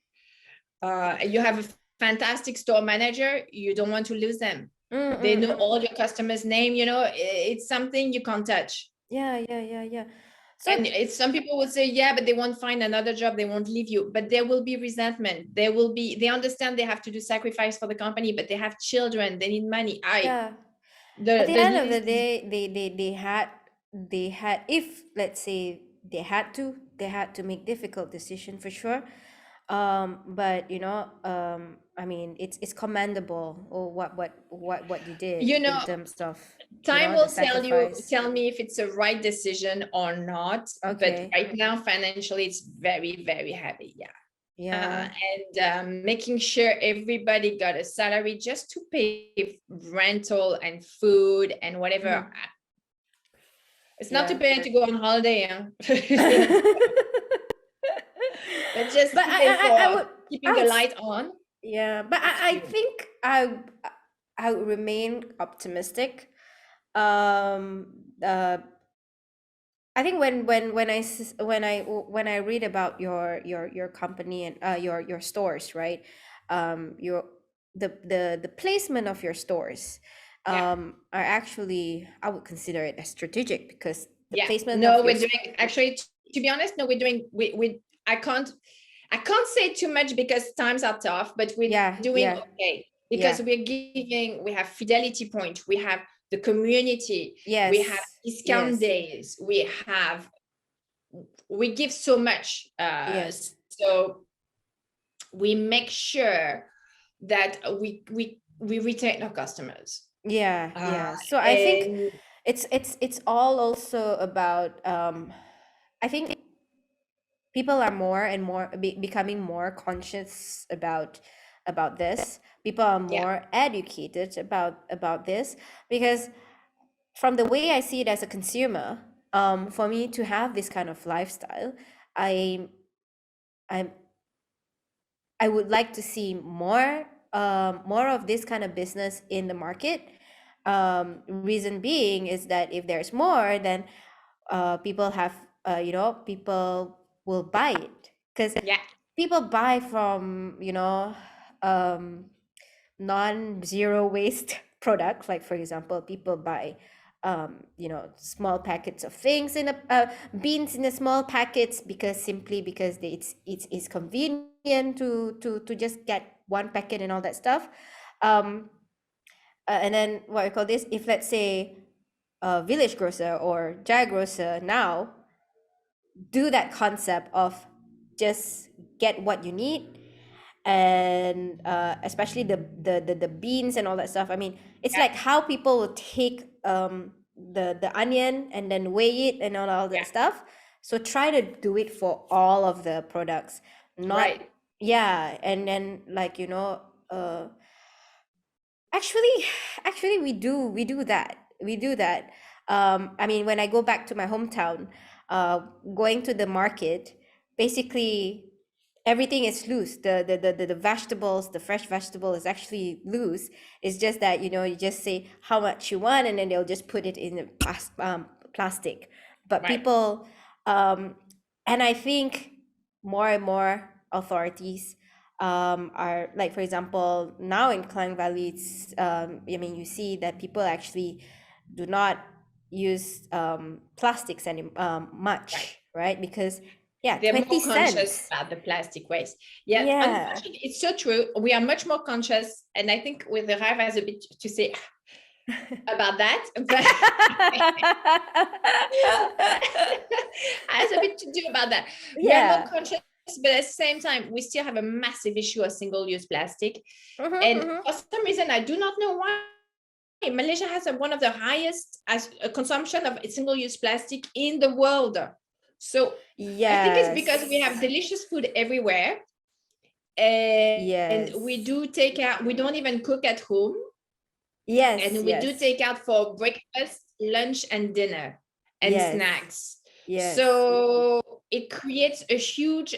You have a fantastic store manager, you don't want to lose them. They know all your customers' name, it's something you can't touch. So, and some people would say, but they won't find another job, they won't leave you, but there will be resentment. They understand they have to do sacrifice for the company, but they have children, they need money. At the end of the day, they had, if let's say they had to make difficult decision for sure. But I mean, it's commendable, or what you did, in terms of time will tell me if it's a right decision or not. But right now, financially, it's very, very heavy. And making sure everybody got a salary just to pay rental and food and whatever. It's not to pay to go on holiday. But just I would keeping the light on. But I think I would remain optimistic. I think when I read about your company and your stores, right? The placement of your stores are actually, I would consider it as strategic, because the placement. To be honest, we're doing I can't say too much because times are tough, but we're doing okay, because we have fidelity points, we have the community, we have discount days, we give so much. So we make sure that we retain our customers. So I think it's all also about I think people are more and more becoming more conscious about this. People are more educated about this, because from the way I see it as a consumer, for me to have this kind of lifestyle, I would like to see more of this kind of business in the market. Reason being is that if there's more, then people have people will buy it, because people buy from non-zero waste products. Like, for example, people buy small packets of things in beans in a small packets, because it's convenient to just get one packet and all that stuff. And then what I call this, if let's say Village Grocer or Jaya Grocer now do that concept of just get what you need, and especially the beans and all that stuff. I mean, it's like how people will take the onion and then weigh it and all that stuff. So try to do it for all of the products, not and then actually we do that. I mean, when I go back to my hometown, going to the market, basically everything is loose. The vegetables, the fresh vegetable is actually loose. It's just that you just say how much you want, and then they'll just put it in a plastic. But people and I think more and more authorities are, like, for example, now in Klang Valley, it's I mean, you see that people actually do not use plastics any much, right? Because they're 20 more conscious cents about the plastic waste. Unfortunately, it's so true. We are much more conscious, and I think with the Hive has a bit to say about that. Has a bit to do about that. We are more conscious, but at the same time, we still have a massive issue of single-use plastic. And for some reason, I do not know why, Malaysia has one of the highest consumption of single-use plastic in the world. So I think it's because we have delicious food everywhere, and we Yes. do take out, we don't even cook at home, Yes. and we do Yes. take out for breakfast, lunch, and dinner, and Yes. snacks. Yes. So it creates a huge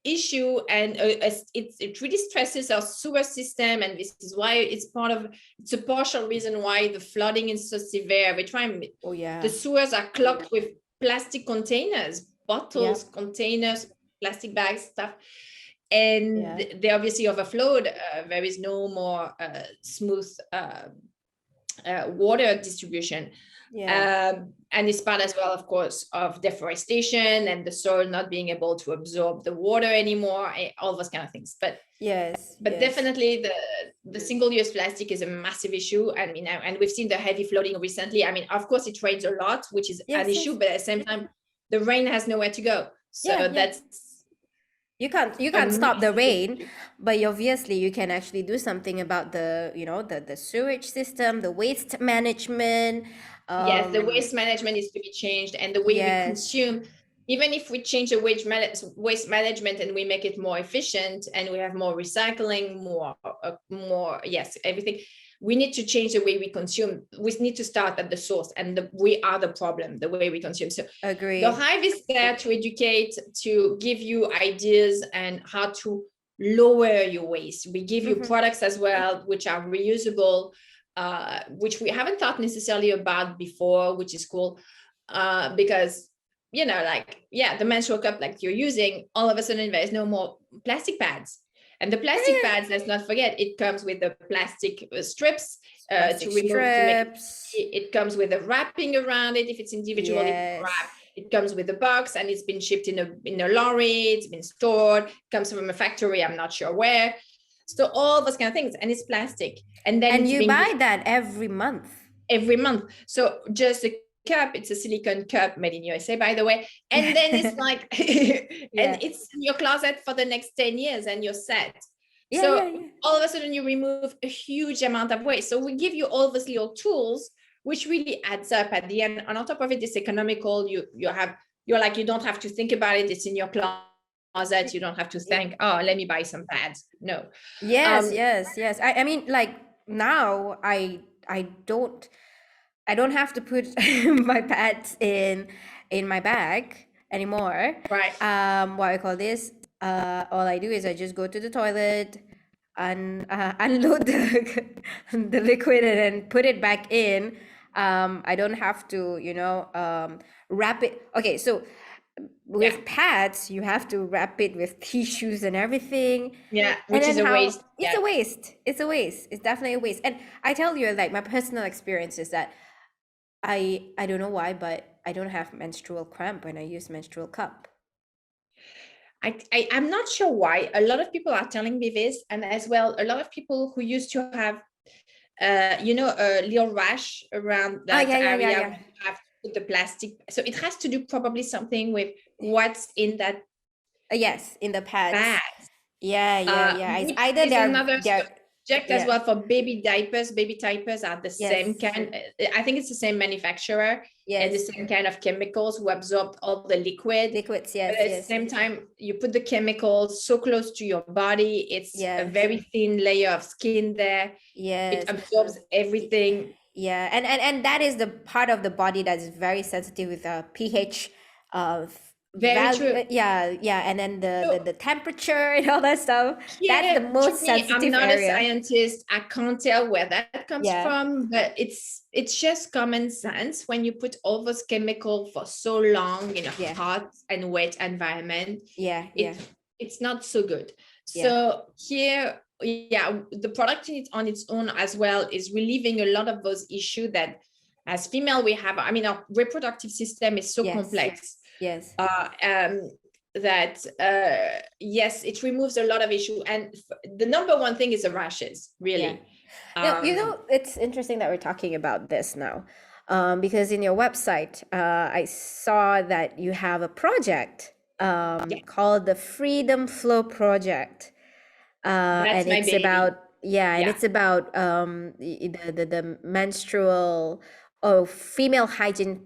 issue, and it really stresses our sewer system, and this is why it's a partial reason why the flooding is so severe every time. Oh yeah. The sewers are clogged with plastic containers, bottles, Yep. containers, plastic bags, stuff, and Yeah. they obviously overflowed. There is no more smooth water distribution. Yeah. And it's part as well, of course, of deforestation and the soil not being able to absorb the water anymore, all those kind of things. But Yes. Yes. definitely the single-use plastic is a massive issue. I mean, and we've seen the heavy flooding recently. I mean, of course, it rains a lot, which is Yes, an issue, yes. but at the same time, the rain has nowhere to go. So Yeah, yeah. that's You can't stop the rain, but obviously you can actually do something about the, the sewage system, the waste management. Yes, the waste management is to be changed, and the way we Yes. consume. Even if we change the waste management and we make it more efficient, and we have more recycling, more yes, everything, we need to change the way we consume. We need to start at the source, and we are the problem, the way we consume. So Agree. the Hive is there to educate, to give you ideas and how to lower your waste. We give you products as well, which are reusable, which we haven't thought necessarily about before, which is cool, because, like, the menstrual cup like you're using, all of a sudden there is no more plastic pads. And the plastic pads, let's not forget, it comes with the plastic strips Plastic to remove. strips. It comes with a wrapping around it if it's individually Yes. wrapped. It comes with a box, and it's been shipped in a lorry. It's been stored. It comes from a factory, I'm not sure where. So all those kind of things, and it's plastic. And then And you buy that every month. Every month. So just a cup, it's a silicone cup made in USA, by the way. And then it's like, and it's in your closet for the next 10 years and you're set. All of a sudden you remove a huge amount of waste. So we give you all those little tools, which really adds up at the end. And on top of it, it's economical. You don't have to think about it. It's in your closet. You don't have to think, oh, let me buy some pads. No. Yes. I mean, like, now I don't have to put my pads in my bag anymore. Right. What I call this, all I do is I just go to the toilet and unload the liquid and then put it back in. I don't have to, wrap it. Okay, so with pads, you have to wrap it with tissues and everything. Yeah, which is a waste. It's a waste. It's a waste. It's definitely a waste. And I tell you, like, my personal experience is that I don't know why, but I don't have menstrual cramp when I use menstrual cup. I'm not sure why. A lot of people are telling me this, and as well, a lot of people who used to have, a little rash around that area. You have to put the plastic. So it has to do probably something with what's in that. Yes, in the pads. Yeah. It's either subject as well for baby diapers. Baby diapers are the same kind. I think it's the same manufacturer. And the same kind of chemicals who absorb all the liquids. Yes. But at the same time, you put the chemicals so close to your body. It's a very thin layer of skin there. It absorbs everything. Yeah, and that is the part of the body that is very sensitive with pH. Very true. Yeah, and then the temperature and all that stuff. That's the most sensitive I'm not area. a scientist. I can't tell where that comes from, but it's just common sense. When you put all those chemicals for so long in a hot and wet environment, it's not so good. So here, the product on its own as well is relieving a lot of those issues that as female we have. I mean, our reproductive system is so complex. Yes. That it removes a lot of issue, and the number one thing is the rashes, really. Now, it's interesting that we're talking about this now, because in your website, I saw that you have a project called the Freedom Flow Project, and it's about it's about the menstrual female hygiene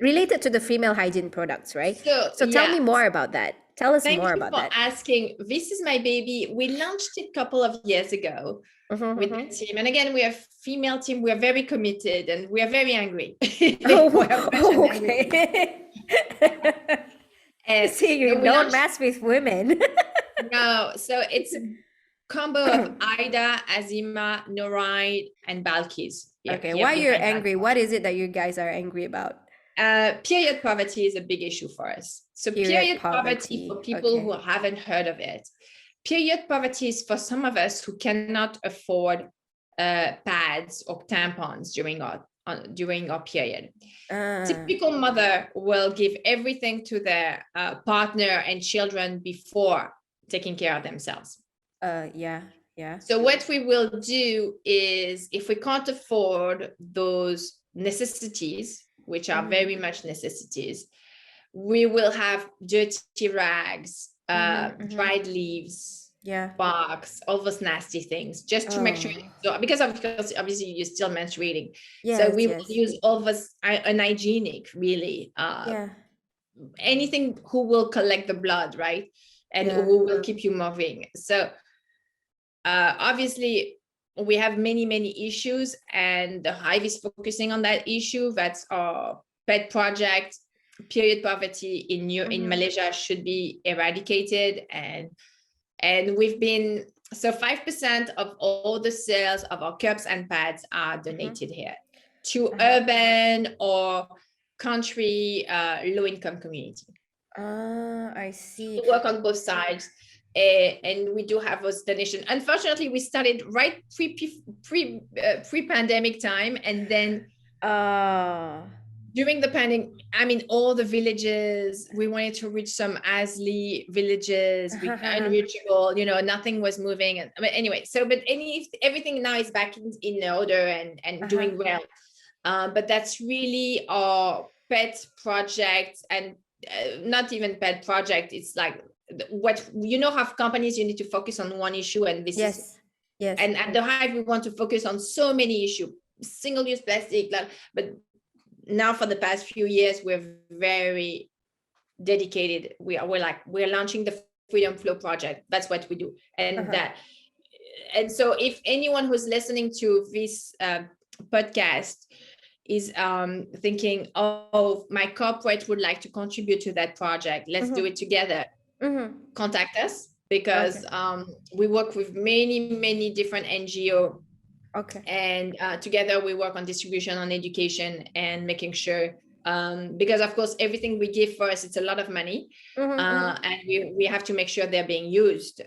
related to the female hygiene products, right? So tell me more about that. Tell us Thank more you about for that. asking. This is my baby. We launched it a couple of years ago with the team. And again, we are a female team. We are very committed and we are very angry. Okay. And See, you we don't launched, mess with women. no, so it's a combo of Ida, Azima, Noride, and Balkis. Okay, why you're angry? What is it that you guys are angry about? Period poverty is a big issue for us. So period poverty for people who haven't heard of it. Period poverty is for some of us who cannot afford pads or tampons during our period. Typical mother will give everything to their partner and children before taking care of themselves. Yeah. So what we will do is, if we can't afford those necessities, which are very much necessities, we will have dirty rags, dried leaves, barks, all those nasty things, just to make sure. So because obviously you're still menstruating, so we will use all those unhygienic, really, anything who will collect the blood, right, and who will keep you moving. So obviously we have many issues, and the Hive is focusing on that issue. That's our pet project. Period poverty in Malaysia should be eradicated, and we've been, so 5% of all the sales of our cups and pads are donated here to urban or country low-income community. I see. We work on both sides. And we do have those donations. Unfortunately, we started right pre-pandemic time, and then during the pandemic, I mean, all the villages, we wanted to reach some ASLI villages, unreachable, nothing was moving. But anyway, but everything now is back in order and doing well. But that's really our pet project, and not even pet project. It's like, what have companies, you need to focus on one issue, and this is and at the Hive we want to focus on so many issues, single-use plastic, but now for the past few years we're very dedicated. We're launching the Freedom Flow project. That's what we do. And so if anyone who's listening to this podcast is thinking, oh, my corporate would like to contribute to that project, let's do it together. Contact us, because we work with many different NGO, and together we work on distribution, on education, and making sure, because of course everything we give first, it's a lot of money, and we have to make sure they're being used.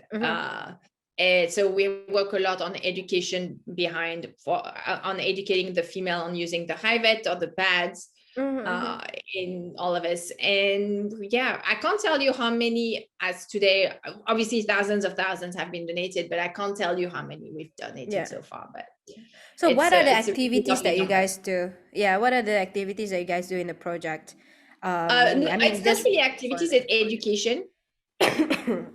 And so we work a lot on education on educating the female on using the Hive or the pads. In all of us. And I can't tell you how many, as today, obviously thousands have been donated, but I can't tell you how many we've donated so far. But so what are the activities that you guys do? What are the activities that you guys do in the project? It's not really activities, it's education.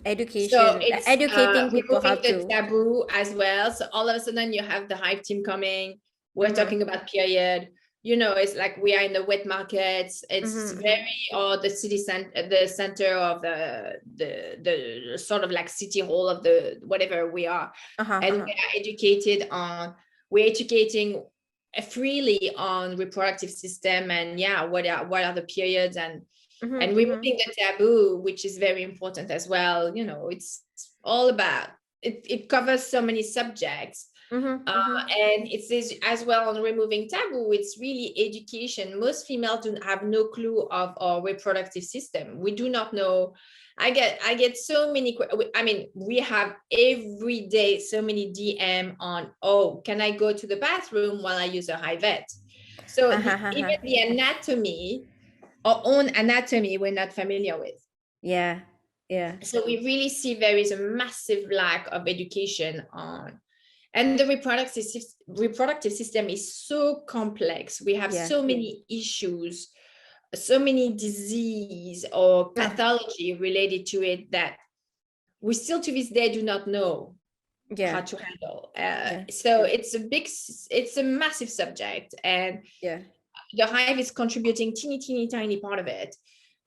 Education. So it's educating people how to taboo as well. So all of a sudden you have the Hive team coming, we're talking about period. It's like we are in the wet markets. It's very, or the city center, the center of the sort of like city hall of the whatever we are, and we are we're educating freely on reproductive system, and what are the periods, and removing the taboo, which is very important as well. It's all about it covers so many subjects. And it says as well on removing taboo, it's really education. Most females have no clue of our reproductive system. We do not know. I get so many, we have every day so many DM on, oh, can I go to the bathroom while I use a Hivette? So even the anatomy, our own anatomy, we're not familiar with. So we really see there is a massive lack of education on. And the reproductive system is so complex. We have so many issues, so many disease or pathology related to it that we still to this day do not know how to handle. So it's a massive subject, and the Hive is contributing teeny tiny part of it.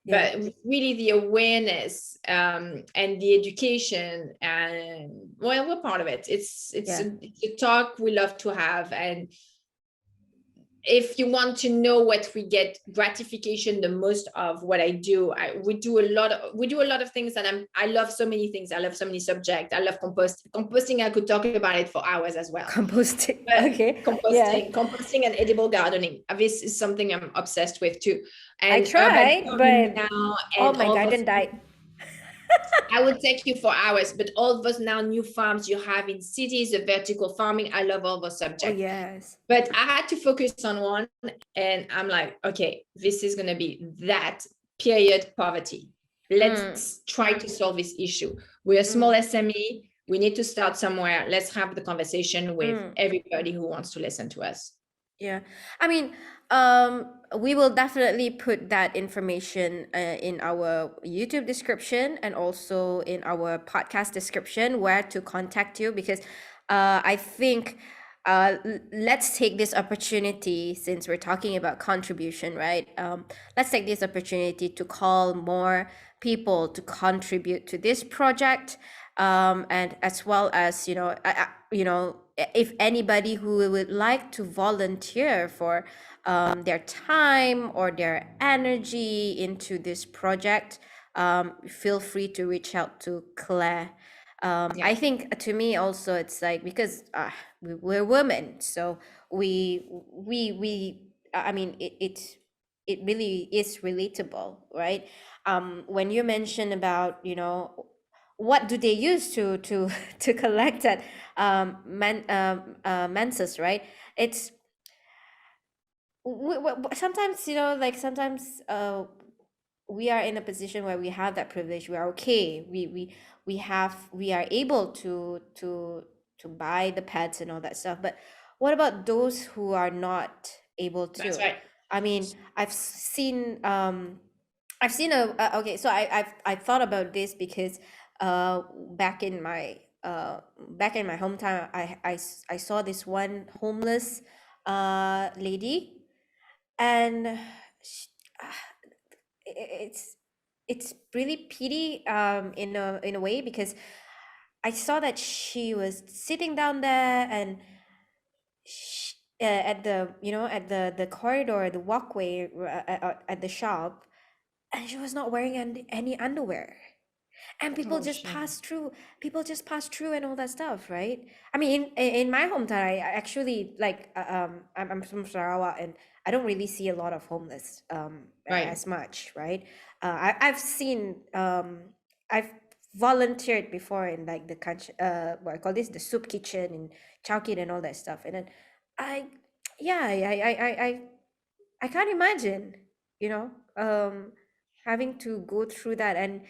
but really the awareness and the education, and well, we're part of it. It's a talk we love to have. And if you want to know what we get gratification the most of what I do, we do a lot of things, and I love so many things. I love so many subjects. I love composting. I could talk about it for hours as well. Composting. But Okay. composting and edible gardening. This is something I'm obsessed with too. And I tried, but now, my garden died. I would take you for hours, but all those now new farms you have in cities, the vertical farming, I love all those subjects. Oh, yes. But I had to focus on one, and I'm like, okay, this is going to be that period poverty. Let's try to solve this issue. We're a small SME. We need to start somewhere. Let's have the conversation with everybody who wants to listen to us. Yeah. I mean, we will definitely put that information in our YouTube description and also in our podcast description where to contact you, because I think let's take this opportunity, since we're talking about contribution, right? Let's take this opportunity to call more people to contribute to this project, and as well as, if anybody who would like to volunteer for their time or their energy into this project, feel free to reach out to Claire. I think to me also, it's like, because we're women, so we I mean, it really is relatable, right? When you mention about, what do they use to collect that menses, right? It's sometimes, sometimes we are in a position where we have that privilege. We are okay. We are able to buy the pads and all that stuff. But what about those who are not able to? That's right. I mean, I've seen okay, so I thought about this because back in my hometown, I saw this one homeless lady, and it's really pity in a way, because I saw that she was sitting down there, and at the corridor, the walkway at the shop, and she was not wearing any underwear, and people just pass through and all that stuff, right? I mean, in my hometown, I actually, like, I'm from Sarawak, and I don't really see a lot of homeless as much, right? I've seen I've volunteered before in, like, the what I call this, the soup kitchen in Chowkit and all that stuff, and then I can't imagine, having to go through that, and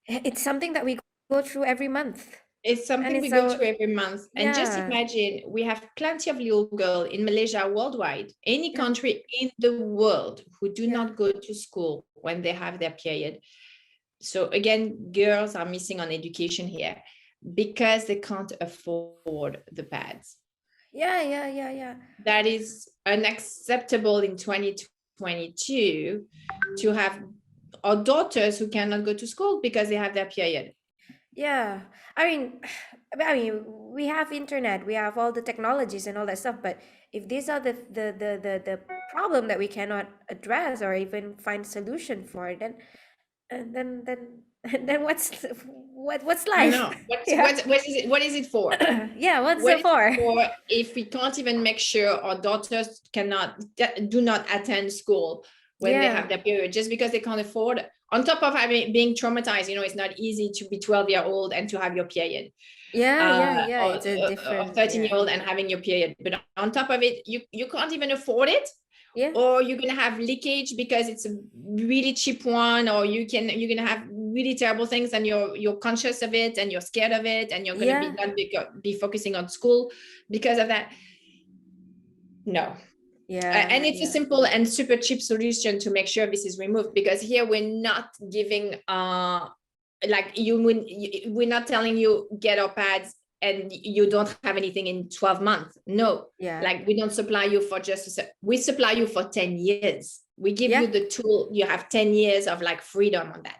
it's something that we go through every month. It's something we go through every month. And just imagine, we have plenty of little girls in Malaysia, worldwide, any country in the world, who do not go to school when they have their period. So again, girls are missing on education here because they can't afford the pads. Yeah. That is unacceptable in 2022 to have our daughters who cannot go to school because they have their period. Yeah, I mean, we have internet, we have all the technologies and all that stuff, but if these are the problem that we cannot address or even find solution for, then what's life? I know. What is it for? Yeah, what's it for? If we can't even make sure our daughters do not attend school when they have their period, just because they can't afford, on top of being traumatized, it's not easy to be 12-year-old and to have your period. Or, it's a different 13-year-old and having your period. But on top of it, you can't even afford it. Or you're gonna have leakage because it's a really cheap one, or you're gonna have really terrible things, and you're conscious of it and you're scared of it, and you're gonna be focusing on school because of that. No. And it's a simple and super cheap solution to make sure this is removed, because here we're not giving we're not telling you get our pads and you don't have anything in 12 months. No, we don't supply you for we supply you for 10 years. We give you the tool. You have 10 years of like freedom on that.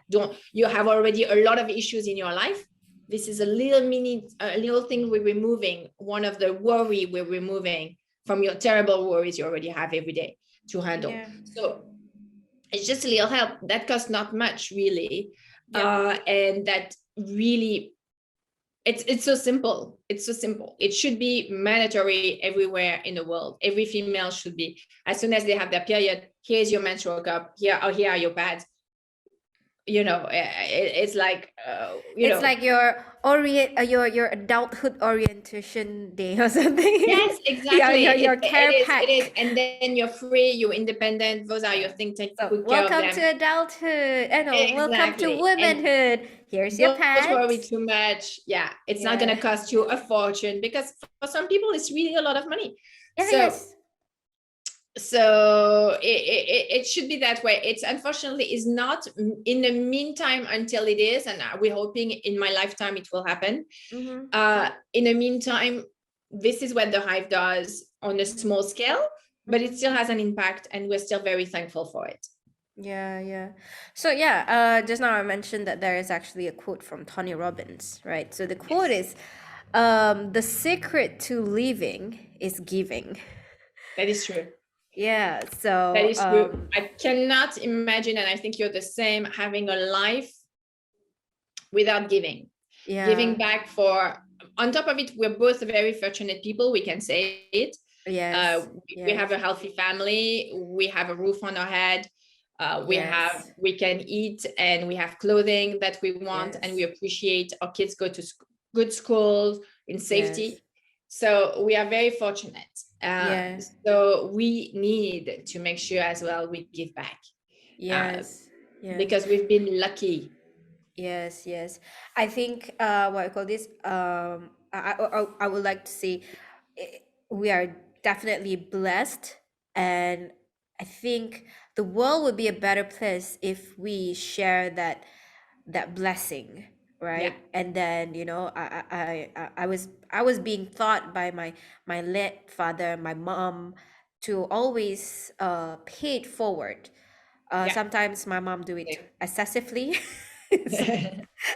You have already a lot of issues in your life. This is a little thing we're removing. One of the worry we're removing from your terrible worries you already have every day to handle. Yeah. So it's just a little help that costs not much really. And that really, it's so simple. It's so simple. It should be mandatory everywhere in the world. Every female should be, as soon as they have their period, here's your menstrual cup. Here are your pads. You know, it's like it's like your adulthood orientation day or something. Yes, exactly. your care pack. It is, and then you're free, you're independent. Those are your things. Take good care of them. Welcome to adulthood. Welcome to womanhood. And here's your pads. Don't worry too much. Yeah, it's not going to cost you a fortune, because for some people it's really a lot of money. So it should be that way. It's unfortunately is not in the meantime until it is, and we're hoping in my lifetime it will happen. In the meantime, this is what the Hive does on a small scale, but it still has an impact, and we're still very thankful for it. So just now I mentioned that there is actually a quote from Tony Robbins, right? So the quote is, the secret to living is giving. That is true. Yeah, so that is true. I cannot imagine, and I think you're the same, having a life without giving. Giving back on top of it, we're both very fortunate people, we can say it. We have a healthy family, we have a roof on our head, we can eat, and we have clothing that we want, and we appreciate our kids go to good schools in safety. So we are very fortunate. So we need to make sure as well we give back. Because we've been lucky. Yes. I think what I call this, I would like to say we are definitely blessed, and I think the world would be a better place if we share that blessing, right? And then I was being taught by my late father, my mom, to always pay it forward. Sometimes my mom do it excessively.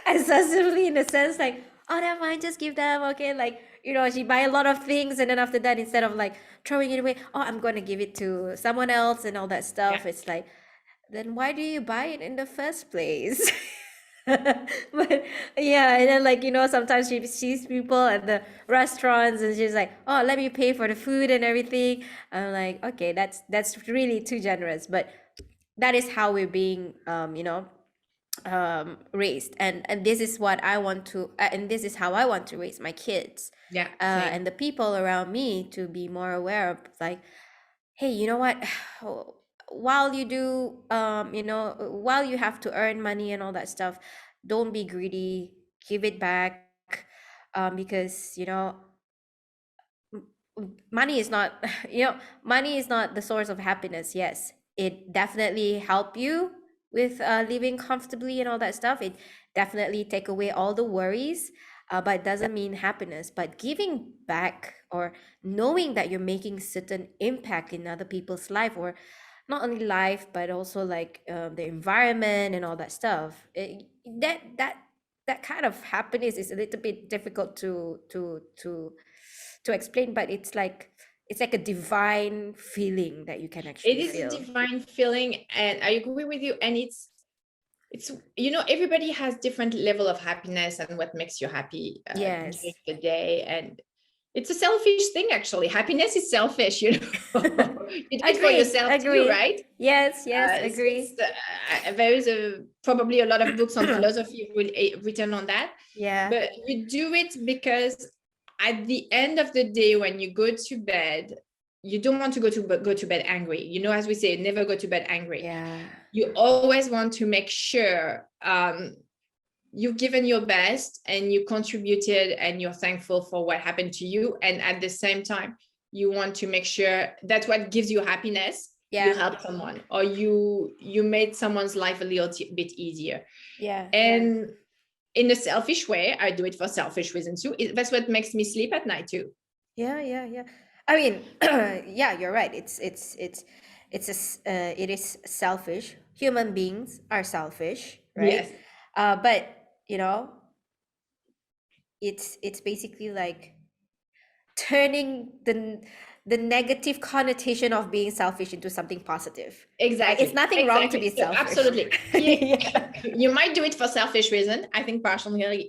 Excessively, in a sense, like, oh, never mind, just give them, okay, like, she buy a lot of things, and then after that, instead of like throwing it away, oh, I'm gonna give it to someone else and all that stuff. It's like, then why do you buy it in the first place? But and then sometimes she sees people at the restaurants and she's like, oh, let me pay for the food and everything. I'm like, okay, that's really too generous, but that is how we're being raised, and this is what I want to and this is how I want to raise my kids, and the people around me, to be more aware of, like, hey, you know what, while you do while you have to earn money and all that stuff, don't be greedy, give it back, because money is not money is not the source of happiness. Yes, it definitely help you with living comfortably and all that stuff. It definitely take away all the worries, but it doesn't mean happiness. But giving back, or knowing that you're making certain impact in other people's life, or not only life but also like the environment and all that stuff, that kind of happiness is a little bit difficult to explain, but it's like a divine feeling that you can actually feel. It is a divine feeling, and I agree with you. And it's everybody has different level of happiness and what makes you happy during the day, and it's a selfish thing, actually. Happiness is selfish, you do it for yourself too, right? Yes, agree. There is probably a lot of books on philosophy written on that. But you do it because at the end of the day, when you go to bed, you don't want to go to bed angry. As we say, never go to bed angry. You always want to make sure you've given your best and you contributed and you're thankful for what happened to you. And at the same time, you want to make sure that's what gives you happiness. You help someone, or you made someone's life a little bit easier. And in a selfish way, I do it for selfish reasons too. That's what makes me sleep at night too. I mean, you're right. it is selfish. Human beings are selfish, right? Yes, But you know, it's basically like turning the negative connotation of being selfish into something positive. Right? It's exactly, nothing wrong to exactly. be So selfish. absolutely, Yeah. you might do it for selfish reason. I think partially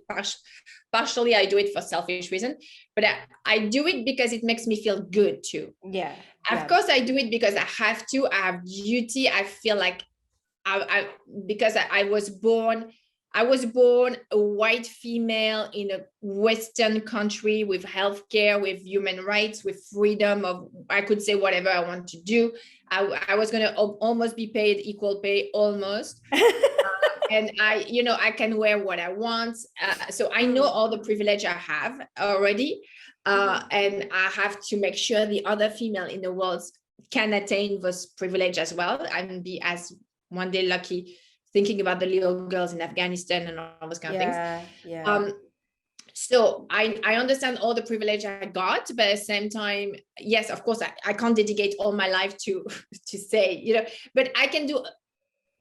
I do it for selfish reason, but I do it because it makes me feel good too. Yeah. Of Yeah. course, I do it because I have to. I have duty. I feel like because I was born a white female in a Western country with healthcare, with human rights, with freedom of, I could say whatever I want to do. I was going to almost be paid equal pay, almost. And I can wear what I want. So I know all the privilege I have already. And I have to make sure the other female in the world can attain this privilege as well, and be as one day lucky, thinking about the little girls in Afghanistan and all those kind of things. Yeah. So I understand all the privilege I got, but at the same time, yes, of course, I can't dedicate all my life to say, but I can do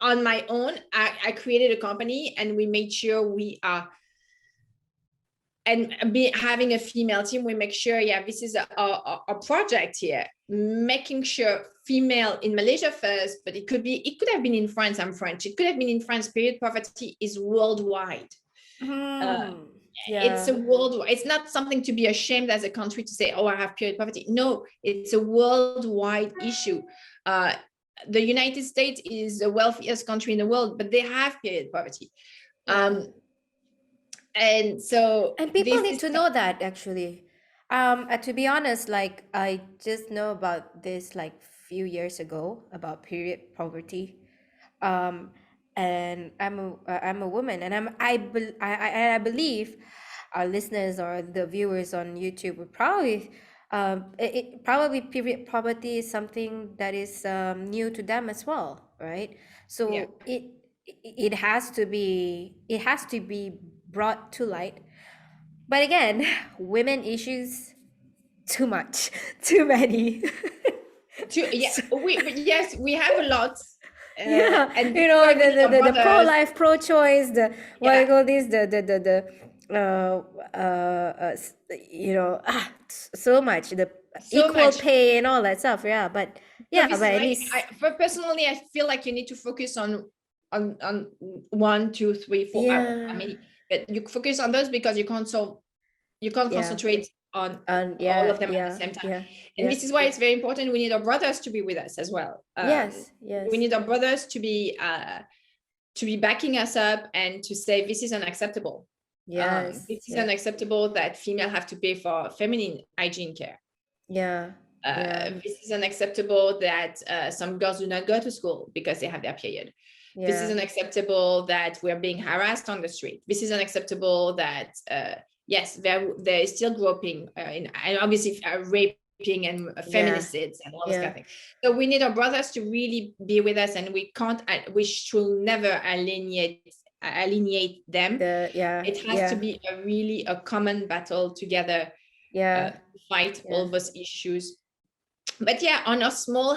on my own. I created a company, and we made sure we are, and having a female team, we make sure, this is a project here, making sure female in Malaysia first, but it could have been in France. I'm French. It could have been in France. Period poverty is worldwide. It's a worldwide. It's not something to be ashamed as a country to say, oh, I have period poverty. No, it's a worldwide issue. The United States is the wealthiest country in the world, but they have period poverty. And so, and people need to know that, actually. To be honest, like, I just know about this like few years ago about period poverty. And I'm a woman, and I believe our listeners or the viewers on YouTube would probably probably period poverty is something that is new to them as well, right? So it has to be brought to light. But again, women issues, too much, too many. we have a lot. Yeah, And the pro-life, pro-choice, the what do you Yeah. call this, the so much, the So equal much. pay and all that stuff. Yeah, but So this but is at why least personally, I feel like you need to focus on 1, 2, 3, 4. I mean, but you focus on those because you can't concentrate on all of them at the same time. And this is why it's very important. We need our brothers to be with us as well. Yes. We need our brothers to be backing us up and to say, this is unacceptable. Yes. This is unacceptable that female have to pay for feminine hygiene care. This is unacceptable that some girls do not go to school because they have their period. This is unacceptable that we're being harassed on the street. This is unacceptable that yes, there is still groping and obviously raping and feminicides and all this kind of thing. So we need our brothers to really be with us, and we should never alienate them. It has to be a common battle together to fight all those issues. But on a small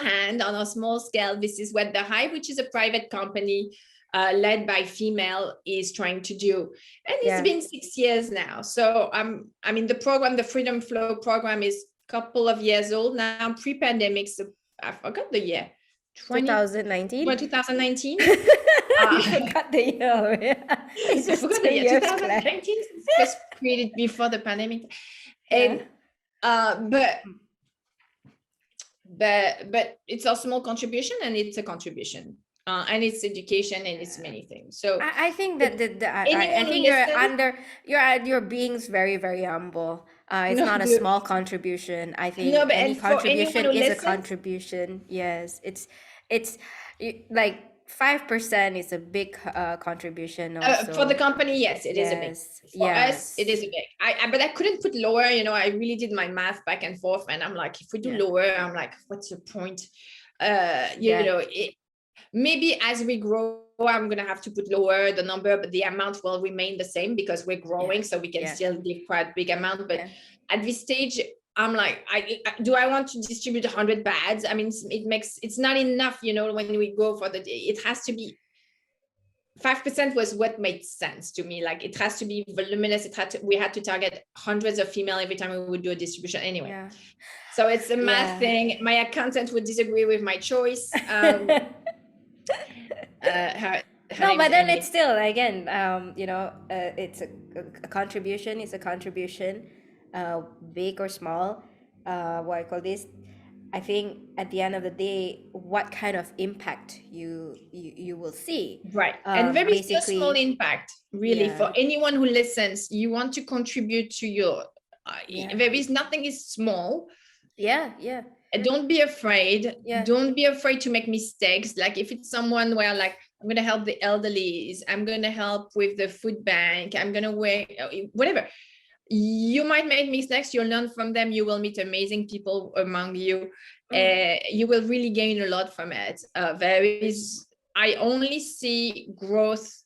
scale, this is what the Hive, which is a private company led by female, is trying to do. And it's been 6 years now. So the Freedom Flow program is a couple of years old now, pre-pandemic. So I forgot the year. 2019. 2019. I forgot the year. It's just 2019 was created before the pandemic. And but it's a small contribution, and it's a contribution, and it's education, and it's many things. So I think that I think you're being very, very humble. It's not a small contribution. I think any contribution is a contribution. Yes, it's like 5% is a big contribution also. For the company, yes, it is a big. For us, it is a big. But I couldn't put lower. I really did my math back and forth, and I'm like, if we do lower, I'm like, what's the point? Maybe as we grow, I'm gonna have to put lower the number, but the amount will remain the same because we're growing, so we can still give quite big amount. But at this stage, I'm like, do I want to distribute 100 bags? I mean, it's not enough, when we go for the day. It has to be 5% was what made sense to me. Like, it has to be voluminous. We had to target hundreds of female every time we would do a distribution anyway. Yeah. So it's a math thing. My accountant would disagree with my choice. No, but then it's still, again, it's a contribution. It's a contribution, big or small. What I call this? I think at the end of the day, what kind of impact you will see, right? And very basically, small impact, really, for anyone who listens. You want to contribute to your. There is nothing is small. Yeah. Don't be afraid. Yeah. Don't be afraid to make mistakes. Like, if it's someone where, like, I'm going to help the elderly, I'm going to help with the food bank, I'm going to whatever. You might make mistakes. You'll learn from them. You will meet amazing people among you. You will really gain a lot from it. I only see growth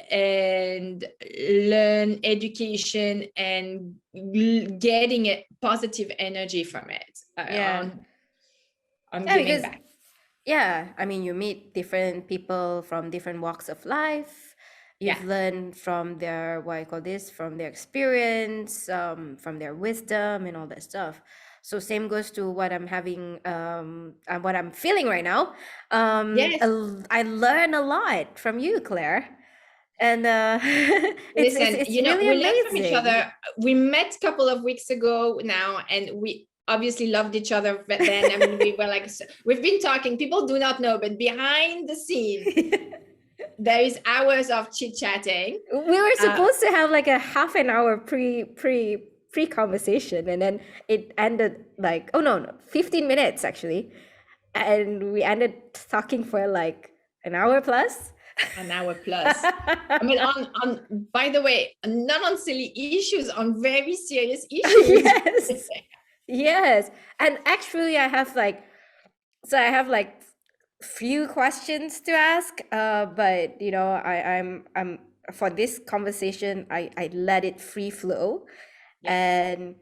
and learn education and getting a positive energy from it. On giving back. Yeah, I mean, you meet different people from different walks of life. You've learned from their, from their experience, from their wisdom and all that stuff. So same goes to what I'm having, what I'm feeling right now. I learn a lot from you, Claire. And it's really we amazing. learn from each other. We met a couple of weeks ago now, and we obviously loved each other then. I mean, we were like, we've been talking. People do not know, but behind the scenes, there is hours of chit-chatting. We were supposed to have like a half an hour pre conversation, and then it ended like 15 minutes actually, and we ended talking for like an hour plus. I mean, on by the way, not on silly issues, on very serious issues. Yes. And actually I have like few questions to ask, but I'm for this conversation, I let it free flow. And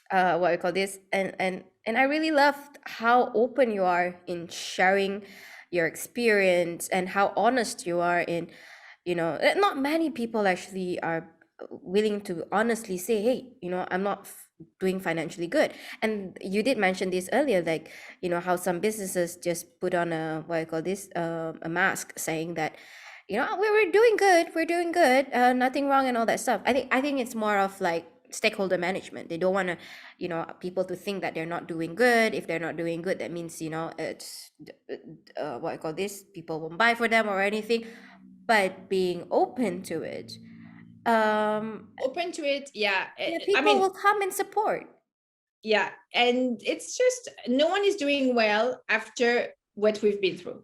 what I call this, and I really loved how open you are in sharing your experience and how honest you are in, not many people actually are willing to honestly say, hey, I'm not doing financially good. And you did mention this earlier, like, how some businesses just put on a mask saying that, we're doing good, nothing wrong and all that stuff. I think it's more of like stakeholder management. They don't want to, people to think that they're not doing good. If they're not doing good, that means, it's people won't buy for them or anything. But being open to it, people will come and support. And it's just, no one is doing well after what we've been through.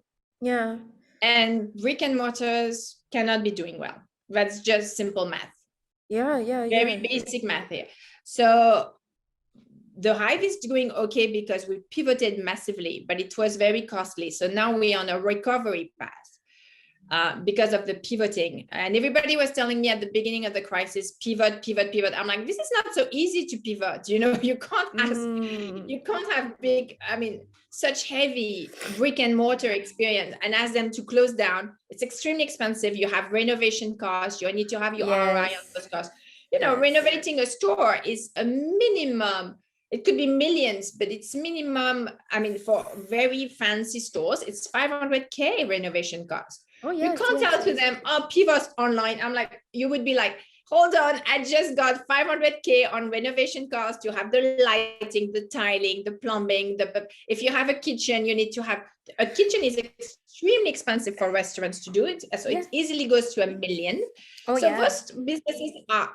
And brick and mortars cannot be doing well. That's just simple math. Very basic math here. So the Hive is doing okay because we pivoted massively, but it was very costly. So now we're on a recovery path because of the pivoting. And everybody was telling me at the beginning of the crisis, pivot. I'm like, this is not so easy to pivot. You can't have big, such heavy brick and mortar experience and ask them to close down. It's extremely expensive. You have renovation costs. You need to have your ROI on those costs. Renovating a store is a minimum. It could be millions, but it's minimum. For very fancy stores, it's 500K renovation cost. You can't tell to them, pivot online. I'm like, you would be like, hold on, I just got 500K on renovation costs. You have the lighting, the tiling, the plumbing. If you have a kitchen, you need to have a kitchen is extremely expensive for restaurants to do it. So it easily goes to $1 million. Most businesses have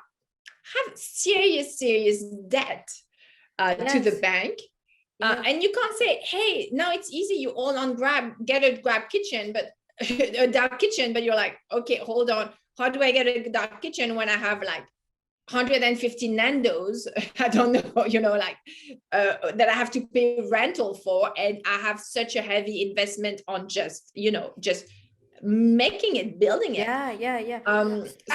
serious debt to the bank. And you can't say, hey, now it's easy. You all on get a Grab kitchen, but a dark kitchen, but you're like, okay, hold on. How do I get a dark kitchen when I have like 150 Nando's? I don't know, that I have to pay rental for. And I have such a heavy investment on just making it, building it. Yeah.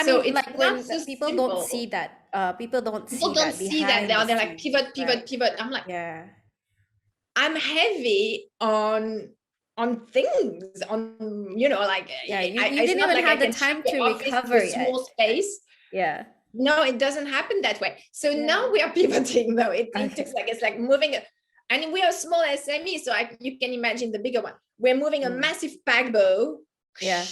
So it's like not when so people simple. don't see that people don't People see don't that see that. behind the They're like scenes, pivot. right? I'm like, Yeah. I'm heavy on things, on, you know, like, Yeah, you it's didn't not even like I have the can time shrink the to office to recover a small yet. space. Yeah. No, it doesn't happen that way. So Yeah. now we are pivoting though. It Okay. looks like it's like moving, and we are small SME, so you can imagine the bigger one. We're moving a massive pack bow. Yeah.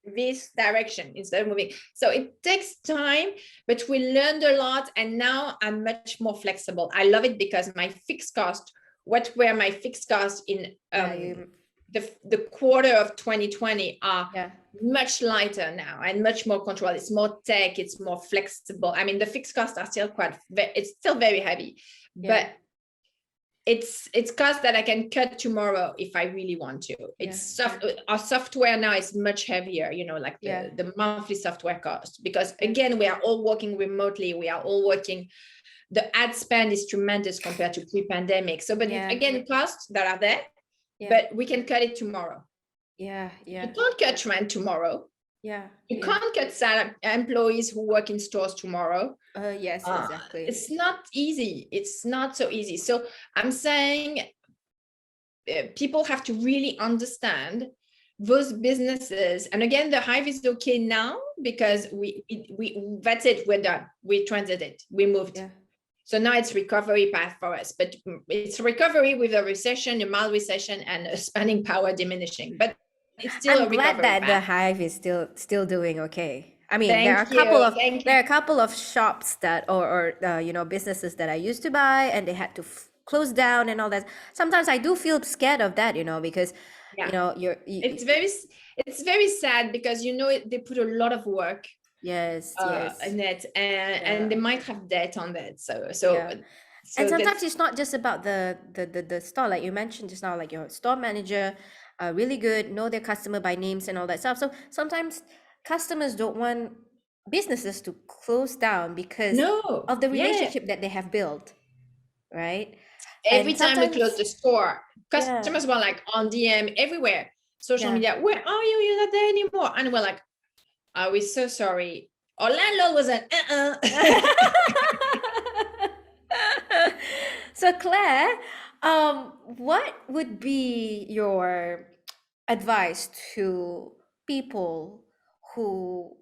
This direction instead of moving. So it takes time, but we learned a lot, and now I'm much more flexible. I love it because my fixed cost, what were my fixed costs in the quarter of 2020 are much lighter now and much more control. It's more tech, it's more flexible. I mean, the fixed costs are still it's still very heavy, but it's cost that I can cut tomorrow if I really want to. It's our software now is much heavier, you know, like the monthly software cost, because again, we are all working remotely. We are all working. The ad spend is tremendous compared to pre-pandemic. So, but again, costs that are there, but we can cut it tomorrow. You can't cut rent tomorrow. You can't cut employees who work in stores tomorrow. Yes, exactly. It's not easy. It's not so easy. So I'm saying people have to really understand those businesses. And again, the Hive is okay now because we that's it. We're done. We transited. We moved. So now it's recovery path for us, but it's recovery with a recession, a mild recession, and a spending power diminishing. But it's still I'm glad that the Hive is still doing okay. I mean, there are a couple of shops that or you know, businesses that I used to buy and they had to close down and all that. Sometimes I do feel scared of that, you know, because you know it's very sad because, you know, they put a lot of work in it, and they might have debt on that. So and sometimes it's not just about the store, like you mentioned just now, like your store manager are really good, know their customer by names and all that stuff. So sometimes customers don't want businesses to close down because of the relationship that they have built, right? Every time we close the store, customers were like on DM everywhere, social media, where are you? You're not there anymore. And we're like, are we so sorry? Our landlord was an So Claire, what would be your advice to people who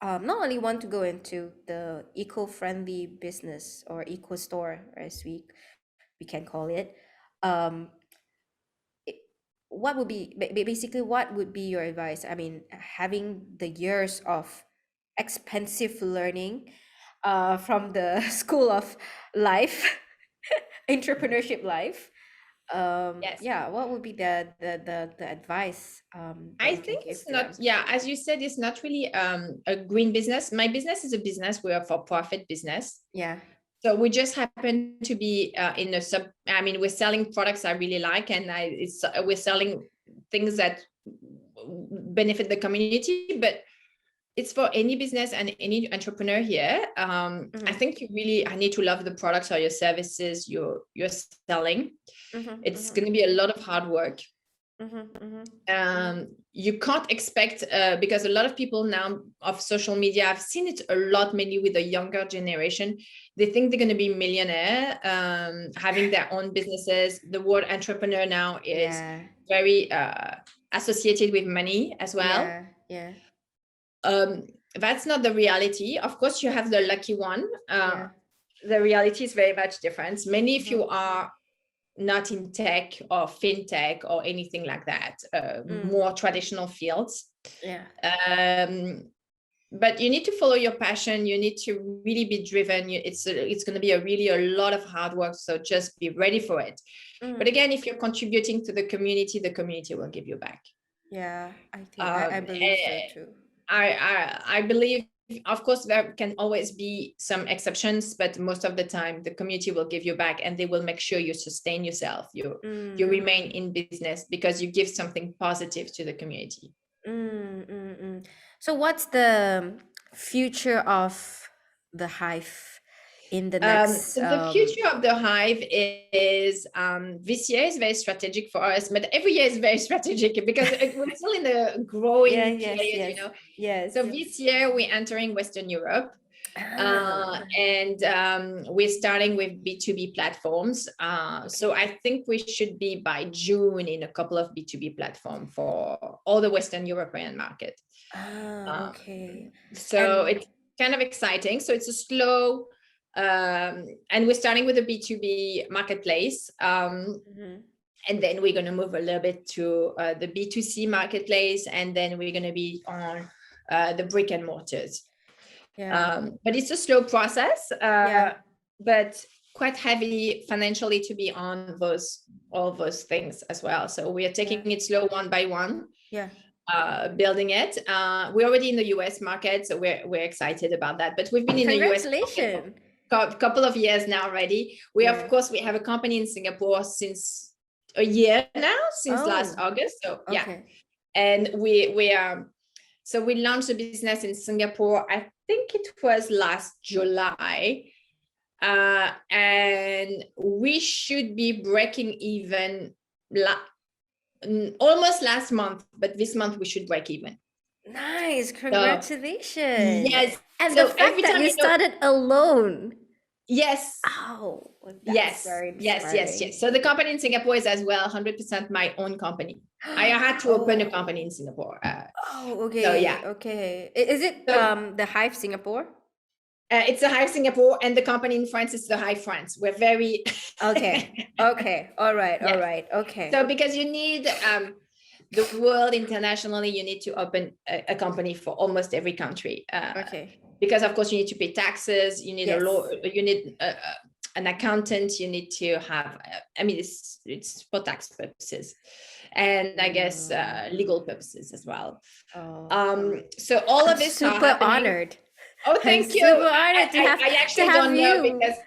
not only want to go into the eco-friendly business or eco store, as we can call it, what would be basically what would be your advice? I mean, having the years of expensive learning from the school of life, entrepreneurship life, what would be the advice I think it's not as you said, it's not really a green business. My business is a business, we're a for-profit business, so we just happen to be in a we're selling products I really like, and we're selling things that benefit the community, but it's for any business and any entrepreneur here. I think I need to love the products or your services you're selling. It's going to be a lot of hard work. You can't expect because a lot of people now of social media, I've seen it a lot, mainly with the younger generation, they think they're going to be millionaire, having their own businesses. The word entrepreneur now is very associated with money as well. That's not the reality. Of course, you have the lucky one. The reality is very much different. Mainly if you are not in tech or fintech or anything like that, more traditional fields. But you need to follow your passion. You need to really be driven. It's going to be a lot of hard work. So just be ready for it. But again, if you're contributing to the community will give you back. I believe so too. I believe, of course, there can always be some exceptions, but most of the time the community will give you back, and they will make sure you sustain yourself. You remain in business because you give something positive to the community. So what's the future of the Hive in the next? So the future of the Hive is this year is very strategic for us, but every year is very strategic because we're still in the growing period, you know. So this year we're entering Western Europe. And we're starting with B2B platforms. So I think we should be by June in a couple of B2B platforms for all the Western European market. Okay. So And it's kind of exciting. So it's a slow, and we're starting with a B2B marketplace. And then we're going to move a little bit to the B2C marketplace, and then we're going to be on the brick and mortars. But it's a slow process, but quite heavy financially to be on all those things as well. So we are taking it slow one by one, building it. We're already in the US market, so we're excited about that. But we've been in the US market for a couple of years now already. Of course, we have a company in Singapore since a year now, since last August. So and we are. So we launched the business in Singapore, I think it was last July. And we should be breaking even almost last month, but this month we should break even. Nice. Congratulations. Yes. And the fact that you started alone. Yes. Oh, yes. Yes. So the company in Singapore is as well 100% my own company. I had to open a company in Singapore. Okay. So yeah. Okay. Is it the Hive Singapore? It's the Hive Singapore, and the company in France is the Hive France. We're very okay. All right. Okay. So because you need the world internationally, you need to open a company for almost every country. Because of course you need to pay taxes, you need a law, you need an accountant, you need to have it's for tax purposes, and I guess legal purposes as well. So all of this super honored. Oh, thank you. Super honored I actually don't know, because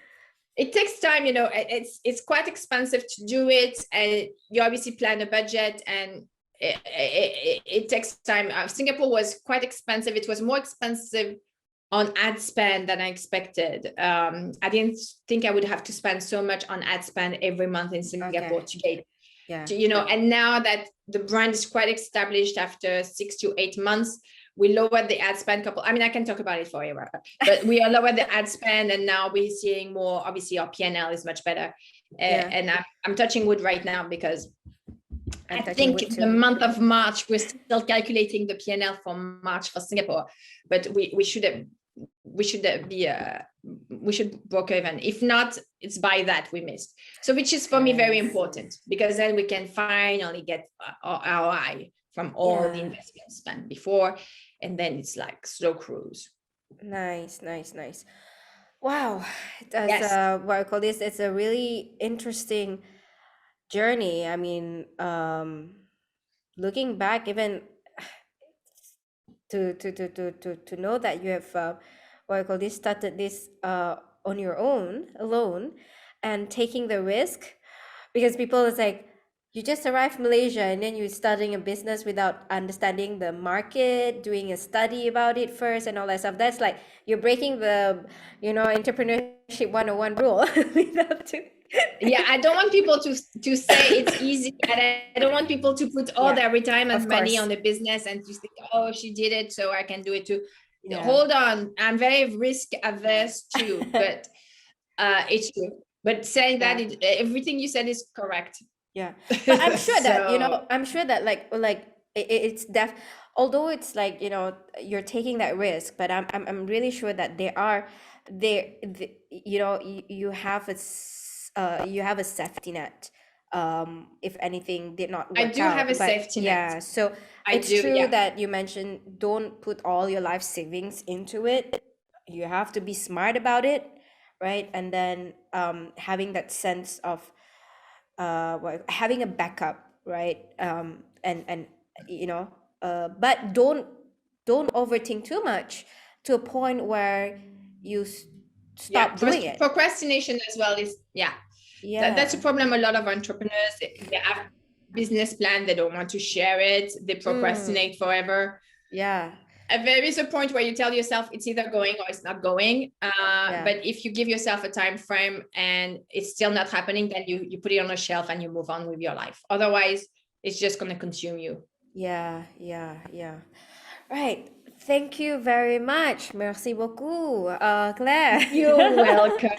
it takes time, it's quite expensive to do it, and you obviously plan a budget, and it takes time. Singapore was quite expensive. It was more expensive on ad spend than I expected. I didn't think I would have to spend so much on ad spend every month in Singapore to get, and now that the brand is quite established after 6 to 8 months, we lowered the ad spend I can talk about it forever, but we are lowered the ad spend, and now we're seeing more. Obviously our P&L is much better. And I'm touching wood right now, because I think the month of March, we're still calculating the P&L for March for Singapore, but we should broke even. If not, it's by that we missed. So which is for me very important, because then we can finally get our ROI from all the investments spent before, and then it's like slow cruise. Nice. Wow. That's what I call this. It's a really interesting journey. I mean, looking back, even to know that you have what I call this, started this on your own, alone, and taking the risk, because people is like, you just arrived Malaysia and then you're starting a business without understanding the market, doing a study about it first and all that stuff. That's like you're breaking the entrepreneurship 101 rule. I don't want people to say it's easy, and I don't want people to put all their retirement money on the business and to think, oh, she did it, so I can do it too. Hold on, I'm very risk averse too, but it's true. But saying that, everything you said is correct. But I'm sure that I'm sure that like it's although it's like you're taking that risk, but I'm really sure that you have a safety net if anything did not work out. I do have a safety net. So it's true that you mentioned don't put all your life savings into it. You have to be smart about it, right? And then having that sense of having a backup, right? But don't overthink too much to a point where you stop doing it. Procrastination as well is that's a problem. A lot of entrepreneurs, they have business plan, they don't want to share it, they procrastinate forever. There is a point where you tell yourself it's either going or it's not going. But if you give yourself a time frame and it's still not happening, then you put it on a shelf and you move on with your life. Otherwise, it's just going to consume you. Right. Thank you very much. Merci beaucoup, Claire. You're welcome.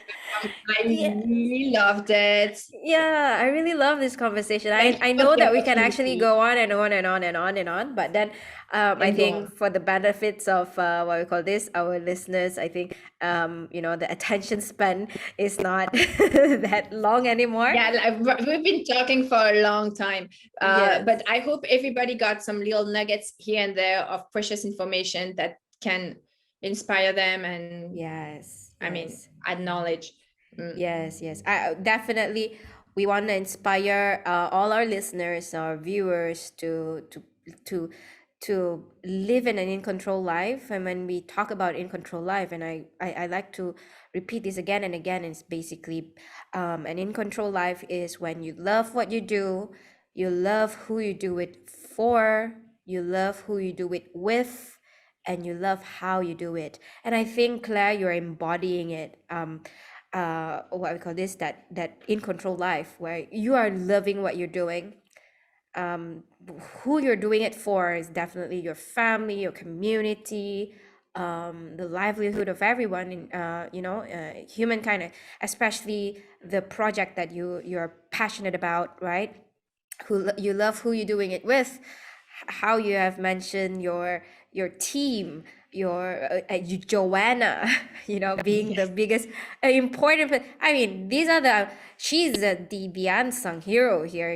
I Yeah, really loved it. yeah, I really love this conversation. Thank you I for know the that we can actually opportunity. go on and on and on and on and on, but then I And go think on. for the benefits of what we call this, our listeners, I think the attention span is not that long anymore. Yeah, we've been talking for a long time, Yes. but I hope everybody got some little nuggets here and there of precious information that can inspire them and, Yes. I mean, Yes. add knowledge. Yes, yes. Definitely, we want to inspire all our listeners, our viewers to to live in an in control life. And when we talk about in control life, and I like to repeat this again and again, it's basically an in control life is when you love what you do, you love who you do it for, you love who you do it with, and you love how you do it. And I think, Claire, you're embodying it. What we call this, that in control life, where you are loving what you're doing. um who you're doing it for is definitely your family, your community, the livelihood of everyone in humankind, especially the project that you're passionate about, right? You love who you're doing it with, how you have mentioned your team, you, Joanna, being the Yes. biggest important. I mean, these are she's the unsung hero here,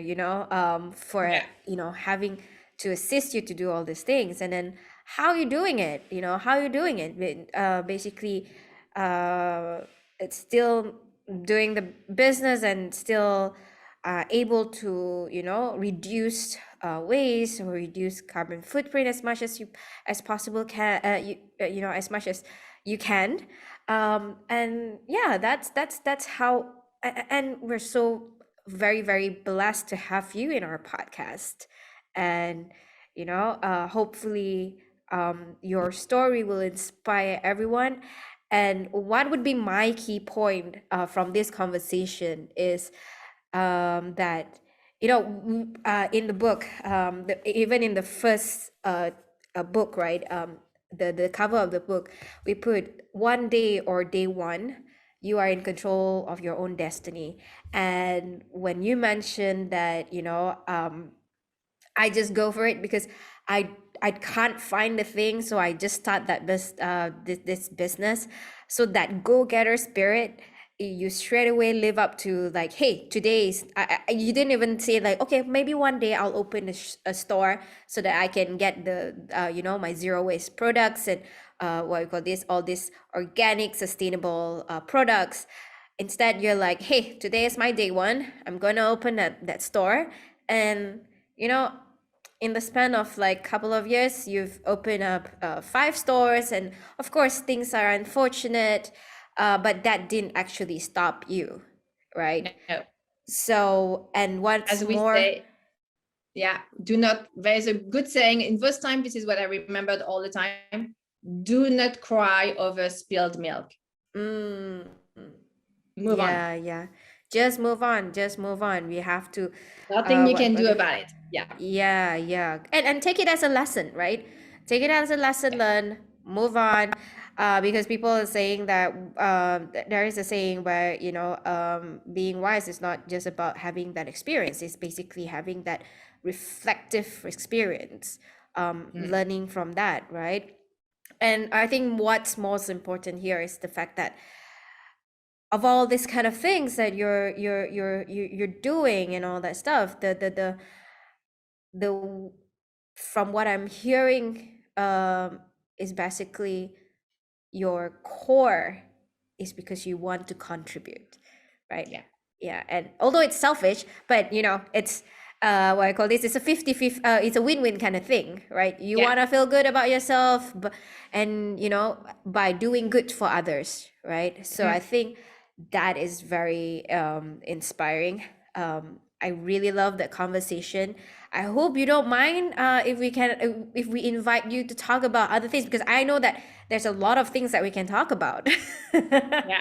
for Yeah. having to assist you to do all these things. And then how you doing it, how you doing it. Basically, it's still doing the business and still able to reduce waste or reduce carbon footprint as much as possible, can as much as you can. And yeah, that's how. And we're so very, very blessed to have you in our podcast. And hopefully your story will inspire everyone. And what would be my key point from this conversation is that in the book, even in the first book, right, the cover of the book, we put one day or day one, you are in control of your own destiny. And when you mentioned that, I just go for it because I I can't find the thing, so I just start this business. So that go-getter spirit, you straight away live up to, like, hey, today's you didn't even say like, okay, maybe one day I'll open a store so that I can get the my zero waste products and what we call this, all these organic sustainable products. Instead, you're like, hey, today is my day one, I'm gonna open that store. And you know in the span of like couple of years, you've opened up 5 stores. And of course, things are unfortunate, but that didn't actually stop you, right? No. So, and what's As we more, say, yeah, do not, there's a good saying in those times, this is what I remembered all the time: do not cry over spilled milk. mm, Move on. yeah, just move on, we have to Nothing you what can call do it, about it. Yeah. yeah, and take it as a lesson, right? Take it as a lesson learned, move on. Because people are saying that there is a saying where being wise is not just about having that experience, it's basically having that reflective experience, learning from that, right? And I think what's most important here is the fact that of all these kind of things that you're doing and all that stuff, the from what I'm hearing, is basically your core is because you want to contribute, right? Yeah. Yeah. And although it's selfish, but it's what I call this, it's a 50-50, it's a win-win kind of thing, right? You Yeah. want to feel good about yourself, and by doing good for others, right? So I think that is very inspiring. I really love that conversation. I hope you don't mind if we invite you to talk about other things, because I know that there's a lot of things that we can talk about. Yeah.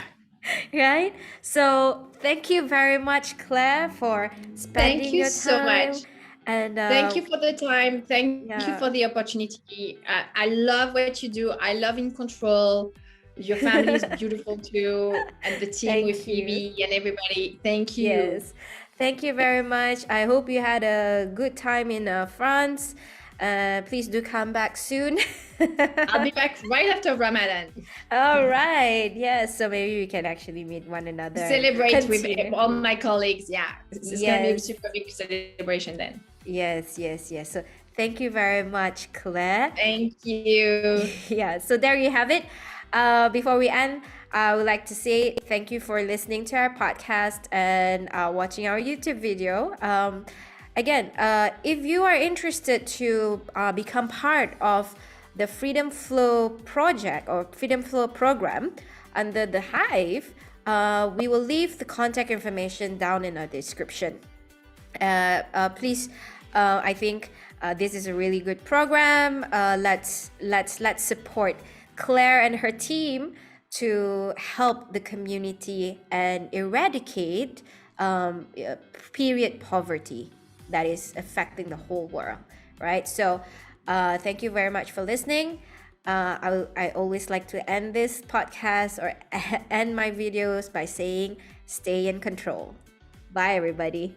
Right? So thank you very much, Claire, for Thank spending you your so time. much. And thank you for the time. Thank you yeah. for the opportunity. I love what you do. I love In Control. Your family is beautiful too. And the team with Thank you. Phoebe and everybody. Thank you. Yes. Thank you very much. I hope you had a good time in France. Please do come back soon. I'll be back right after Ramadan. All right. Yes. So maybe we can actually meet one another. and Celebrate with continue. all my colleagues. Yeah. It's going to be a Yes. super big celebration then. Yes. So thank you very much, Claire. Thank you. Yeah. So there you have it. Before we end, I would like to say thank you for listening to our podcast and watching our YouTube video. Again, if you are interested to become part of the Freedom Flow project or Freedom Flow program under the Hive, we will leave the contact information down in our description. Please, I think this is a really good program. Let's support Claire and her team to help the community and eradicate period poverty that is affecting the whole world, right? So thank you very much for listening. I always like to end this podcast or end my videos by saying, stay in control. Bye, everybody.